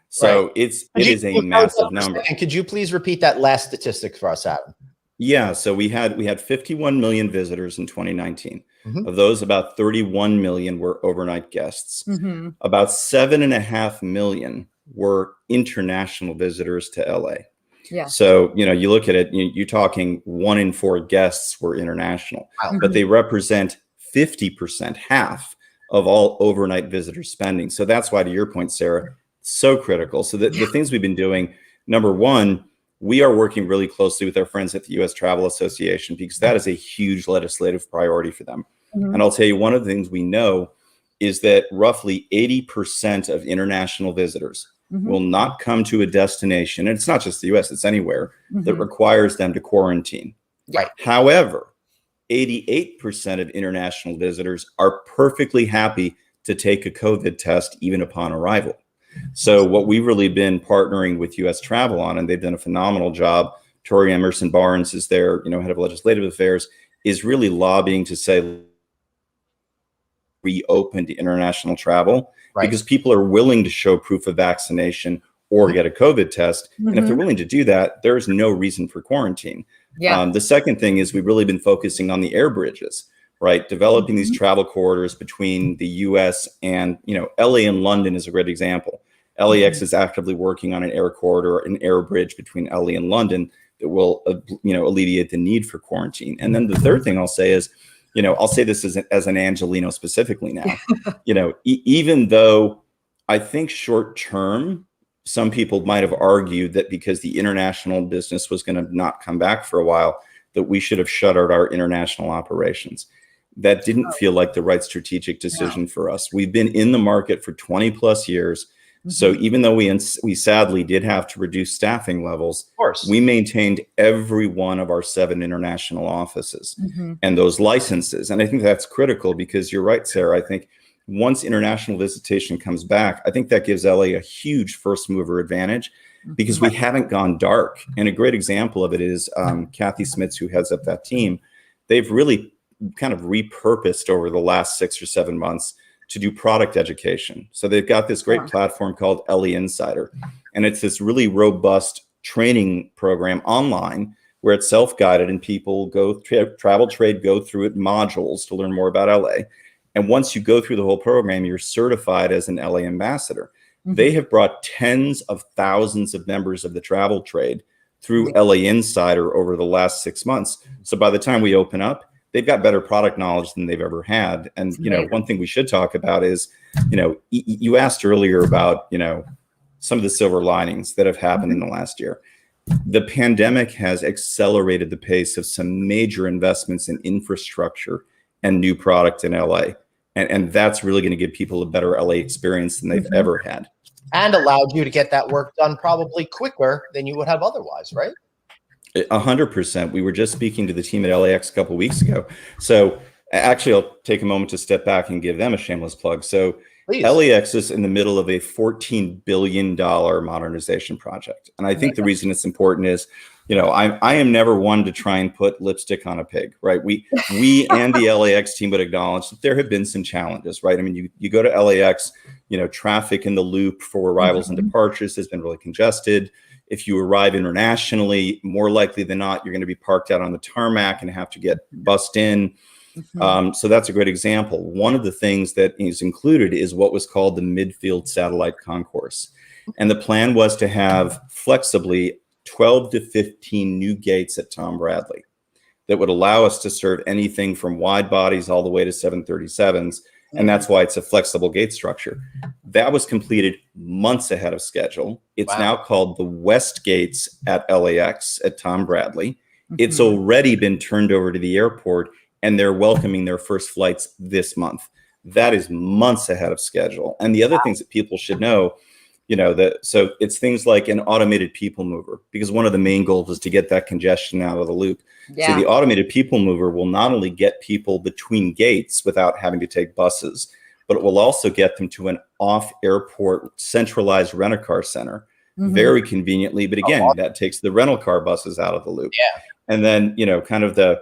So it is a massive number. And could you please repeat that last statistic for us, Adam? Yeah, so we had 51 million visitors in 2019. Of those, about 31 million were overnight guests. About 7.5 million were international visitors to LA. Yeah. So, you look at it, you're talking 1 in 4 guests were international, but they represent 50%, half of all overnight visitor spending. So that's why, to your point, Sarah, so critical. So the things we've been doing, number one, we are working really closely with our friends at the U.S. Travel Association because that is a huge legislative priority for them. And I'll tell you, one of the things we know is that roughly 80% of international visitors will not come to a destination, and it's not just the U.S., it's anywhere, that requires them to quarantine. Right. However, 88% of international visitors are perfectly happy to take a COVID test even upon arrival. So what we've really been partnering with U.S. Travel on, and they've done a phenomenal job, Tori Emerson Barnes is their head of legislative affairs, is really lobbying to say reopen to international travel because people are willing to show proof of vaccination or get a COVID test. And if they're willing to do that, there's no reason for quarantine. The second thing is we've really been focusing on the air bridges, right? Developing these travel corridors between the US and, LA and London is a great example. LAX is actively working on an air corridor, an air bridge between LA and London that will, alleviate the need for quarantine. And then the third thing I'll say is, I'll say this as an Angelino specifically now, even though I think short term, some people might have argued that because the international business was going to not come back for a while, that we should have shuttered our international operations. That didn't feel like the right strategic decision for us. We've been in the market for 20 plus years. So even though we sadly did have to reduce staffing levels, of course, we maintained every one of our 7 international offices and those licenses. And I think that's critical because you're right, Sarah. I think once international visitation comes back, I think that gives LA a huge first mover advantage because we haven't gone dark. And a great example of it is Kathy Smits, who heads up that team. They've really kind of repurposed over the last 6 or 7 months to do product education. So they've got this great platform called LA Insider. And it's this really robust training program online where it's self-guided and people go travel trade, go through it modules to learn more about LA. And once you go through the whole program, you're certified as an LA ambassador. They have brought tens of thousands of members of the travel trade through LA Insider over the last 6 months. So by the time we open up, they've got better product knowledge than they've ever had. And, one thing we should talk about is, you asked earlier about, some of the silver linings that have happened in the last year. The pandemic has accelerated the pace of some major investments in infrastructure and new product in LA. And that's really going to give people a better LA experience than they've ever had. And allowed you to get that work done probably quicker than you would have otherwise, right? 100%. We were just speaking to the team at LAX a couple of weeks ago. So actually, I'll take a moment to step back and give them a shameless plug. So Please. LAX is in the middle of a $14 billion modernization project. And I think the reason it's important is, I am never one to try and put lipstick on a pig, right? We and the LAX team would acknowledge that there have been some challenges, right? I mean, you go to LAX, traffic in the loop for arrivals and departures has been really congested. If you arrive internationally, more likely than not, you're going to be parked out on the tarmac and have to get bussed in. So that's a great example. One of the things that is included is what was called the midfield satellite concourse. And the plan was to have flexibly 12 to 15 new gates at Tom Bradley that would allow us to serve anything from wide bodies all the way to 737s. And that's why it's a flexible gate structure. That was completed months ahead of schedule. It's now called the West Gates at LAX at Tom Bradley. It's already been turned over to the airport, and they're welcoming their first flights this month. That is months ahead of schedule. And the other things that people should know, so it's things like an automated people mover, because one of the main goals is to get that congestion out of the loop. So the automated people mover will not only get people between gates without having to take buses, but it will also get them to an off-airport centralized rent-a-car center very conveniently. But again, that takes the rental car buses out of the loop. And then, kind of the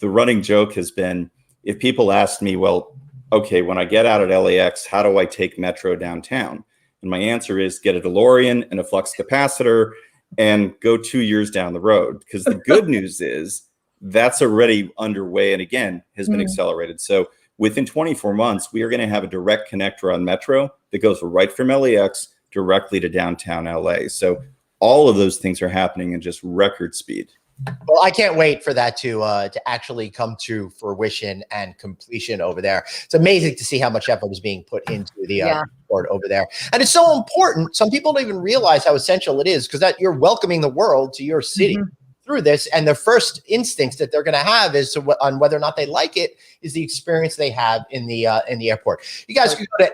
running joke has been, if people ask me, well, okay, when I get out at LAX, how do I take Metro downtown? And my answer is get a DeLorean and a flux capacitor and go 2 years down the road. Because the good news is that's already underway and again has been accelerated. So within 24 months, we are going to have a direct connector on Metro that goes right from LAX directly to downtown LA. So all of those things are happening in just record speed. Well, I can't wait for that to actually come to fruition and completion over there. It's amazing to see how much effort is being put into the airport over there. And it's so important. Some people don't even realize how essential it is, because that you're welcoming the world to your city through this. And the first instincts that they're going to have is on whether or not they like it is the experience they have in the airport. You guys can go to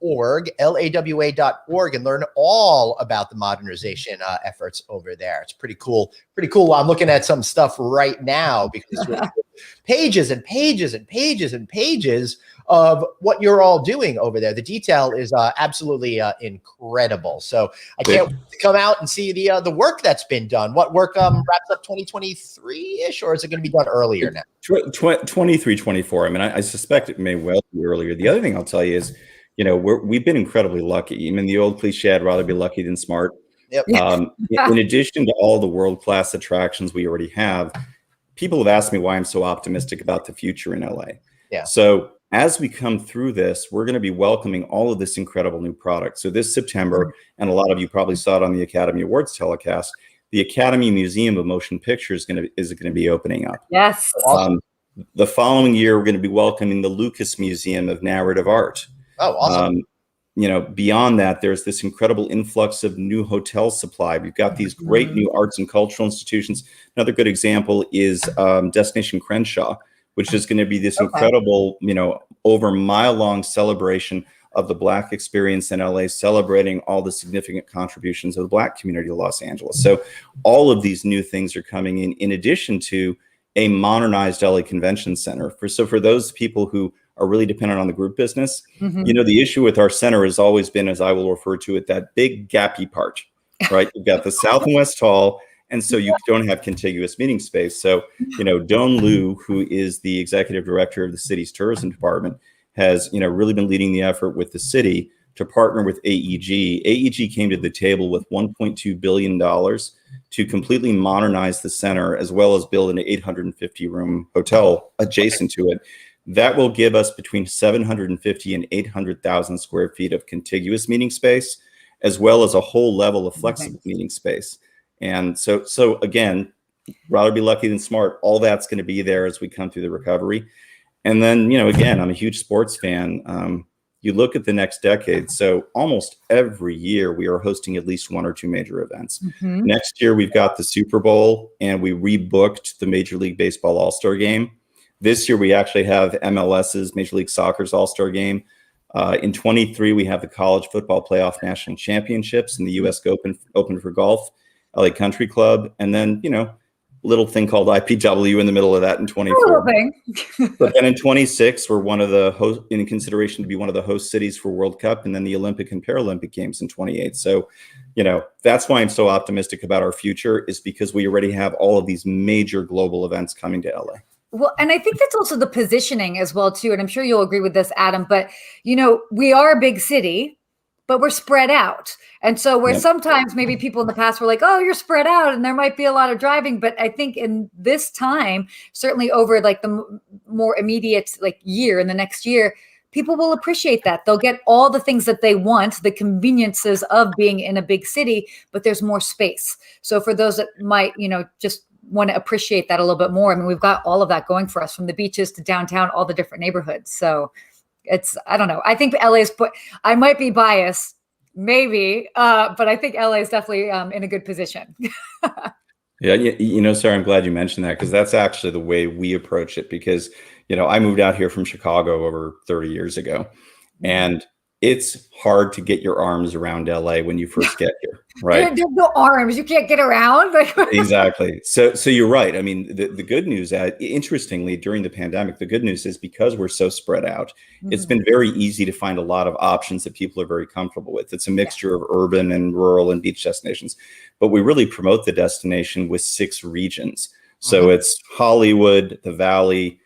lawa.org, and learn all about the modernization efforts over there. It's pretty cool. Pretty cool. I'm looking at some stuff right now because it's really cool. Pages and pages and pages and pages of what you're all doing over there. The detail is absolutely incredible. So I can't wait to come out and see the work that's been done. What work wraps up 2023-ish, or is it going to be done earlier now? 23, 24. I mean, I suspect it may well be earlier. The other thing I'll tell you is, we've been incredibly lucky. I mean, the old cliche, I'd rather be lucky than smart. Yep. In addition to all the world-class attractions we already have, people have asked me why I'm so optimistic about the future in LA. Yeah. So as we come through this, we're going to be welcoming all of this incredible new product. So this September, and a lot of you probably saw it on the Academy Awards telecast, the Academy Museum of Motion Picture is going to be opening up. Yes. The following year, we're going to be welcoming the Lucas Museum of Narrative Art. Oh, awesome. Beyond that, there's this incredible influx of new hotel supply. We've got these great new arts and cultural institutions. Another good example is Destination Crenshaw, which is going to be this incredible, over mile-long celebration of the Black experience in LA, celebrating all the significant contributions of the Black community of Los Angeles. So all of these new things are coming in addition to a modernized LA Convention Center. For those people who are really dependent on the group business, the issue with our center has always been, as I will refer to it, that big gappy part, right? You've got the South and West Hall, and so you don't have contiguous meeting space. So, Don Liu, who is the executive director of the city's tourism department, has, really been leading the effort with the city to partner with AEG. AEG came to the table with $1.2 billion to completely modernize the center, as well as build an 850-room hotel adjacent to it. That will give us between 750 and 800,000 square feet of contiguous meeting space, as well as a whole level of flexible meeting space. And so again, rather be lucky than smart. All that's going to be there as we come through the recovery. And then, again, I'm a huge sports fan. You look at the next decade. So almost every year we are hosting at least one or two major events. Next year, we've got the Super Bowl, and we rebooked the Major League Baseball All-Star Game. This year, we actually have MLS's Major League Soccer's All-Star Game. In 23, we have the College Football Playoff National Championships and the U.S. Open for golf, LA Country Club. And then, little thing called IPW in the middle of that in 24. But then in 26, we're one of the host, in consideration to be one of the host cities for World Cup, and then the Olympic and Paralympic Games in 28. So, that's why I'm so optimistic about our future, is because we already have all of these major global events coming to LA. Well, and I think that's also the positioning as well, too. And I'm sure you'll agree with this, Adam, but, we are a big city, but we're spread out. And so where sometimes maybe people in the past were like, oh, you're spread out and there might be a lot of driving. But I think in this time, certainly over like the more immediate year, in the next year, people will appreciate that. They'll get all the things that they want, the conveniences of being in a big city, but there's more space. So for those that might, just want to appreciate that a little bit more. I mean, we've got all of that going for us, from the beaches to downtown, all the different neighborhoods. So I don't know. I think I might be biased, maybe, but I think LA is definitely in a good position. Yeah, Sarah, I'm glad you mentioned that, because that's actually the way we approach it. Because, I moved out here from Chicago over 30 years ago, and it's hard to get your arms around LA when you first get here, right? There's no arms. You can't get around. Exactly. So you're right. I mean, the good news, interestingly, during the pandemic, the good news is because we're so spread out, it's been very easy to find a lot of options that people are very comfortable with. It's a mixture of urban and rural and beach destinations, but we really promote the destination with 6 regions. So it's Hollywood, the Valley,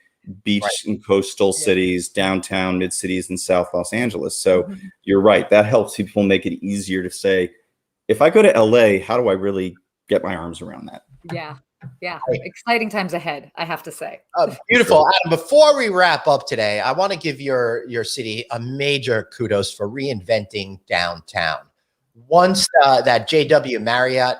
beach and coastal cities, downtown, mid-cities, and South Los Angeles. So you're right. That helps people make it easier to say, if I go to LA, how do I really get my arms around that? Yeah. Exciting times ahead, I have to say. Beautiful. Adam, before we wrap up today, I want to give your city a major kudos for reinventing downtown. Once that JW Marriott,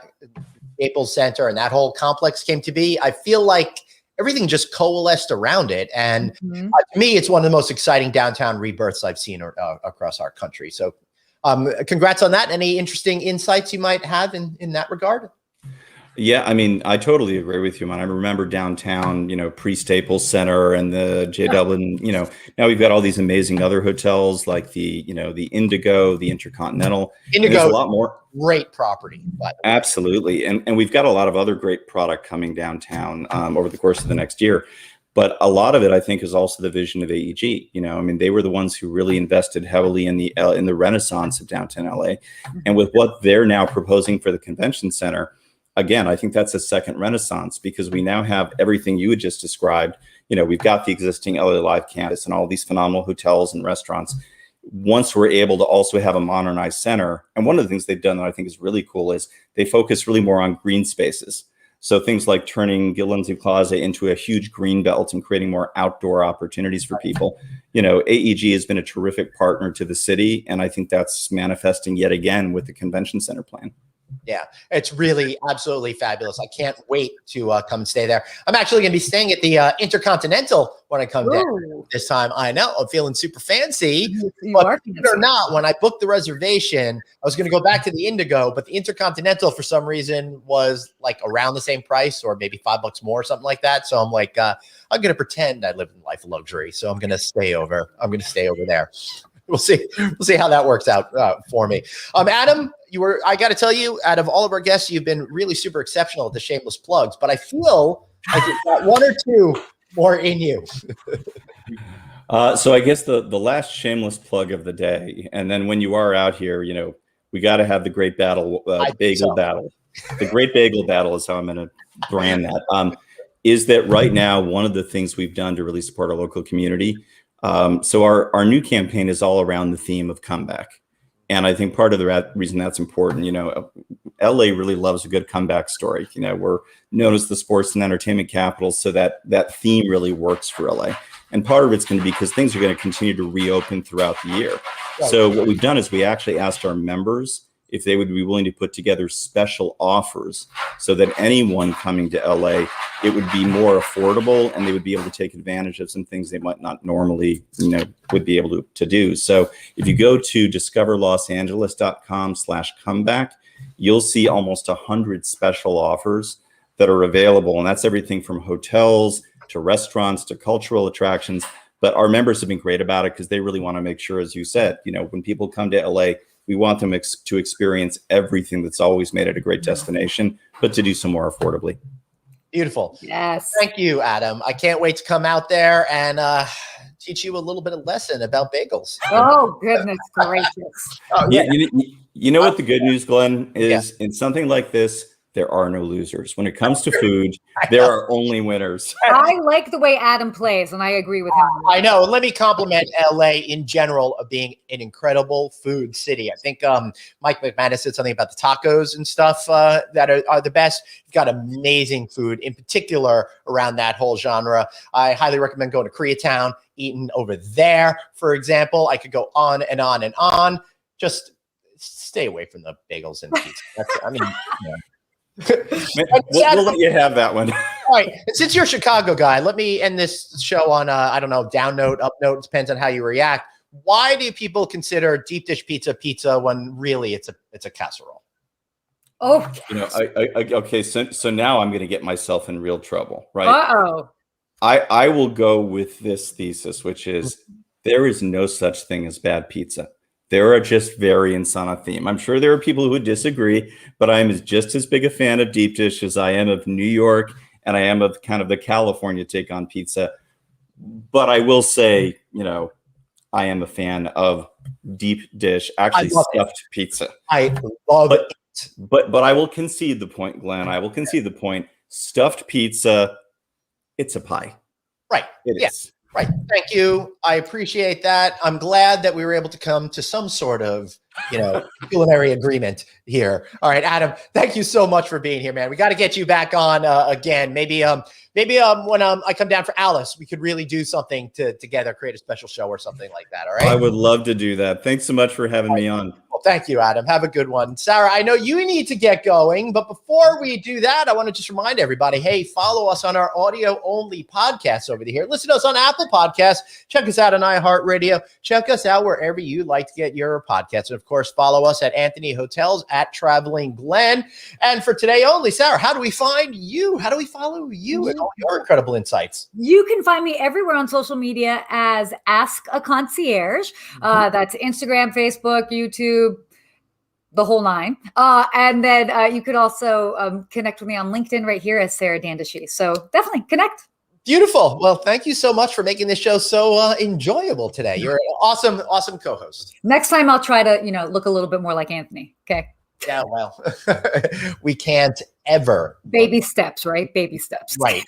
Staples Center, and that whole complex came to be, I feel like everything just coalesced around it. And to me, it's one of the most exciting downtown rebirths I've seen across our country. So congrats on that. Any interesting insights you might have in that regard? Yeah, I mean, I totally agree with you, man. I remember downtown, pre-Staples Center and the JW, now we've got all these amazing other hotels like the Indigo, the Intercontinental. Indigo, there's a lot more. Great property, by the way. Absolutely. And we've got a lot of other great product coming downtown over the course of the next year. But a lot of it, I think, is also the vision of AEG. They were the ones who really invested heavily in the renaissance of downtown LA. And with what they're now proposing for the convention center, again, I think that's a second renaissance, because we now have everything you had just described. We've got the existing LA Live campus and all these phenomenal hotels and restaurants. Once we're able to also have a modernized center, and one of the things they've done that I think is really cool is they focus really more on green spaces. So things like turning Lindsay Plaza into a huge green belt and creating more outdoor opportunities for people. AEG has been a terrific partner to the city, and I think that's manifesting yet again with the convention center plan. Yeah, it's really absolutely fabulous. I can't wait to come and stay there. I'm actually going to be staying at the Intercontinental when I come down this time. I know, I'm feeling super fancy. But believe it or not, when I booked the reservation, I was going to go back to the Indigo, but the Intercontinental for some reason was like around the same price, or maybe $5 more, something like that. So I'm like, I'm going to pretend I live in a life of luxury. So I'm going to stay over. There. We'll see how that works out for me. Adam, I got to tell you, out of all of our guests, you've been really super exceptional at the shameless plugs, but I feel like you've got one or two more in you. So I guess the last shameless plug of the day, and then when you are out here, we got to have the great battle, bagel battle. The great bagel battle is how I'm going to brand that. Is that right now, one of the things we've done to really support our local community. So our new campaign is all around the theme of comeback. And I think part of the reason that's important, LA really loves a good comeback story. We're known as the sports and entertainment capital. So that theme really works for LA. And part of it's going to be because things are going to continue to reopen throughout the year. Right. So what we've done is we actually asked our members if they would be willing to put together special offers so that anyone coming to LA, it would be more affordable and they would be able to take advantage of some things they might not normally, would be able to do. So if you go to discoverlosangeles.com/comeback, you'll see almost 100 special offers that are available. And that's everything from hotels to restaurants to cultural attractions. But our members have been great about it because they really want to make sure, as you said, when people come to LA, we want them to experience everything that's always made it a great destination, but to do so more affordably. Beautiful. Yes. Thank you, Adam. I can't wait to come out there and teach you a little bit of lesson about bagels. Oh, goodness gracious. Oh, yeah. You know what the good news, Glenn, is in something like this, there are no losers. When it comes to food, there are only winners. I like the way Adam plays, and I agree with him. I know. Let me compliment LA in general of being an incredible food city. I think Mike McManus said something about the tacos and stuff that are the best. You've got amazing food, in particular around that whole genre. I highly recommend going to Koreatown, eating over there, for example. I could go on and on and on. Just stay away from the bagels and pizza. We'll let you have that one. All right. And since you're a Chicago guy, let me end this show on I don't know, down note, up note, depends on how you react. Why do people consider deep dish pizza when really it's a casserole? Oh, okay. So now I'm going to get myself in real trouble, right? Uh-oh. I will go with this thesis, which is there is no such thing as bad pizza. There are just variants on a theme. I'm sure there are people who would disagree, but I am just as big a fan of deep dish as I am of New York, and I am of kind of the California take on pizza. But I will say, I am a fan of deep dish, actually stuffed pizza. I love it. But I will concede the point, Glenn. I will concede the point. Stuffed pizza, it's a pie. Right. It is. Right. Thank you. I appreciate that. I'm glad that we were able to come to some sort of, culinary agreement here. All right, Adam, thank you so much for being here, man. We got to get you back on again. Maybe when I come down for Alice, we could really do something together, create a special show or something like that. All right. I would love to do that. Thanks so much for having me on. Well, thank you, Adam. Have a good one. Sarah, I know you need to get going, but before we do that, I want to just remind everybody, hey, follow us on our audio-only podcast over here. Listen to us on Apple Podcasts. Check us out on iHeartRadio. Check us out wherever you like to get your podcasts. And, of course, follow us at Anthony Hotels, at Traveling Glenn. And for today only, Sarah, how do we find you? How do we follow you and all your incredible insights? You can find me everywhere on social media as Ask a Concierge. That's Instagram, Facebook, YouTube, the whole nine. And then you could also connect with me on LinkedIn right here as Sarah Dandashy. So definitely connect. Beautiful. Well, thank you so much for making this show so enjoyable today. You're an awesome co-host. Next time I'll try to, look a little bit more like Anthony. Okay. Yeah, well, we can't ever. Baby steps, right? Baby steps. Right.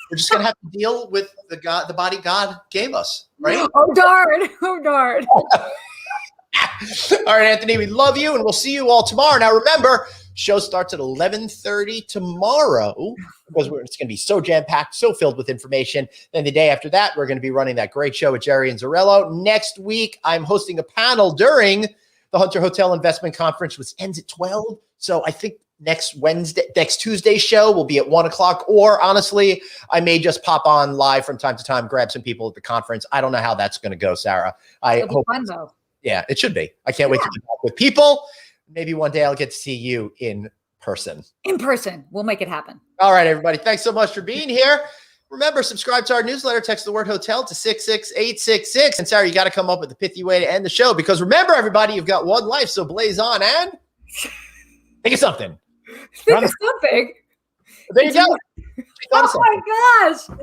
We're just going to have to deal with the body God gave us, right? Oh, darn. Oh, darn. All right, Anthony, we love you, and we'll see you all tomorrow. Now, remember, show starts at 11:30 tomorrow because it's going to be so jam-packed, so filled with information. Then the day after that, we're going to be running that great show with Jerry and Zarello. Next week, I'm hosting a panel during the Hunter Hotel Investment Conference, which ends at 12. So I think next Tuesday's show will be at 1 o'clock, or honestly, I may just pop on live from time to time, grab some people at the conference. I don't know how that's going to go, Sarah. It'll be fun, though. Yeah, it should be. I can't wait to be back with people. Maybe one day I'll get to see you in person. In person. We'll make it happen. All right, everybody. Thanks so much for being here. Remember, subscribe to our newsletter. Text the word hotel to 66866. And Sarah, you got to come up with a pithy way to end the show, because remember, everybody, you've got one life. So blaze on and think of something. Think of something. There you go. Oh, my gosh.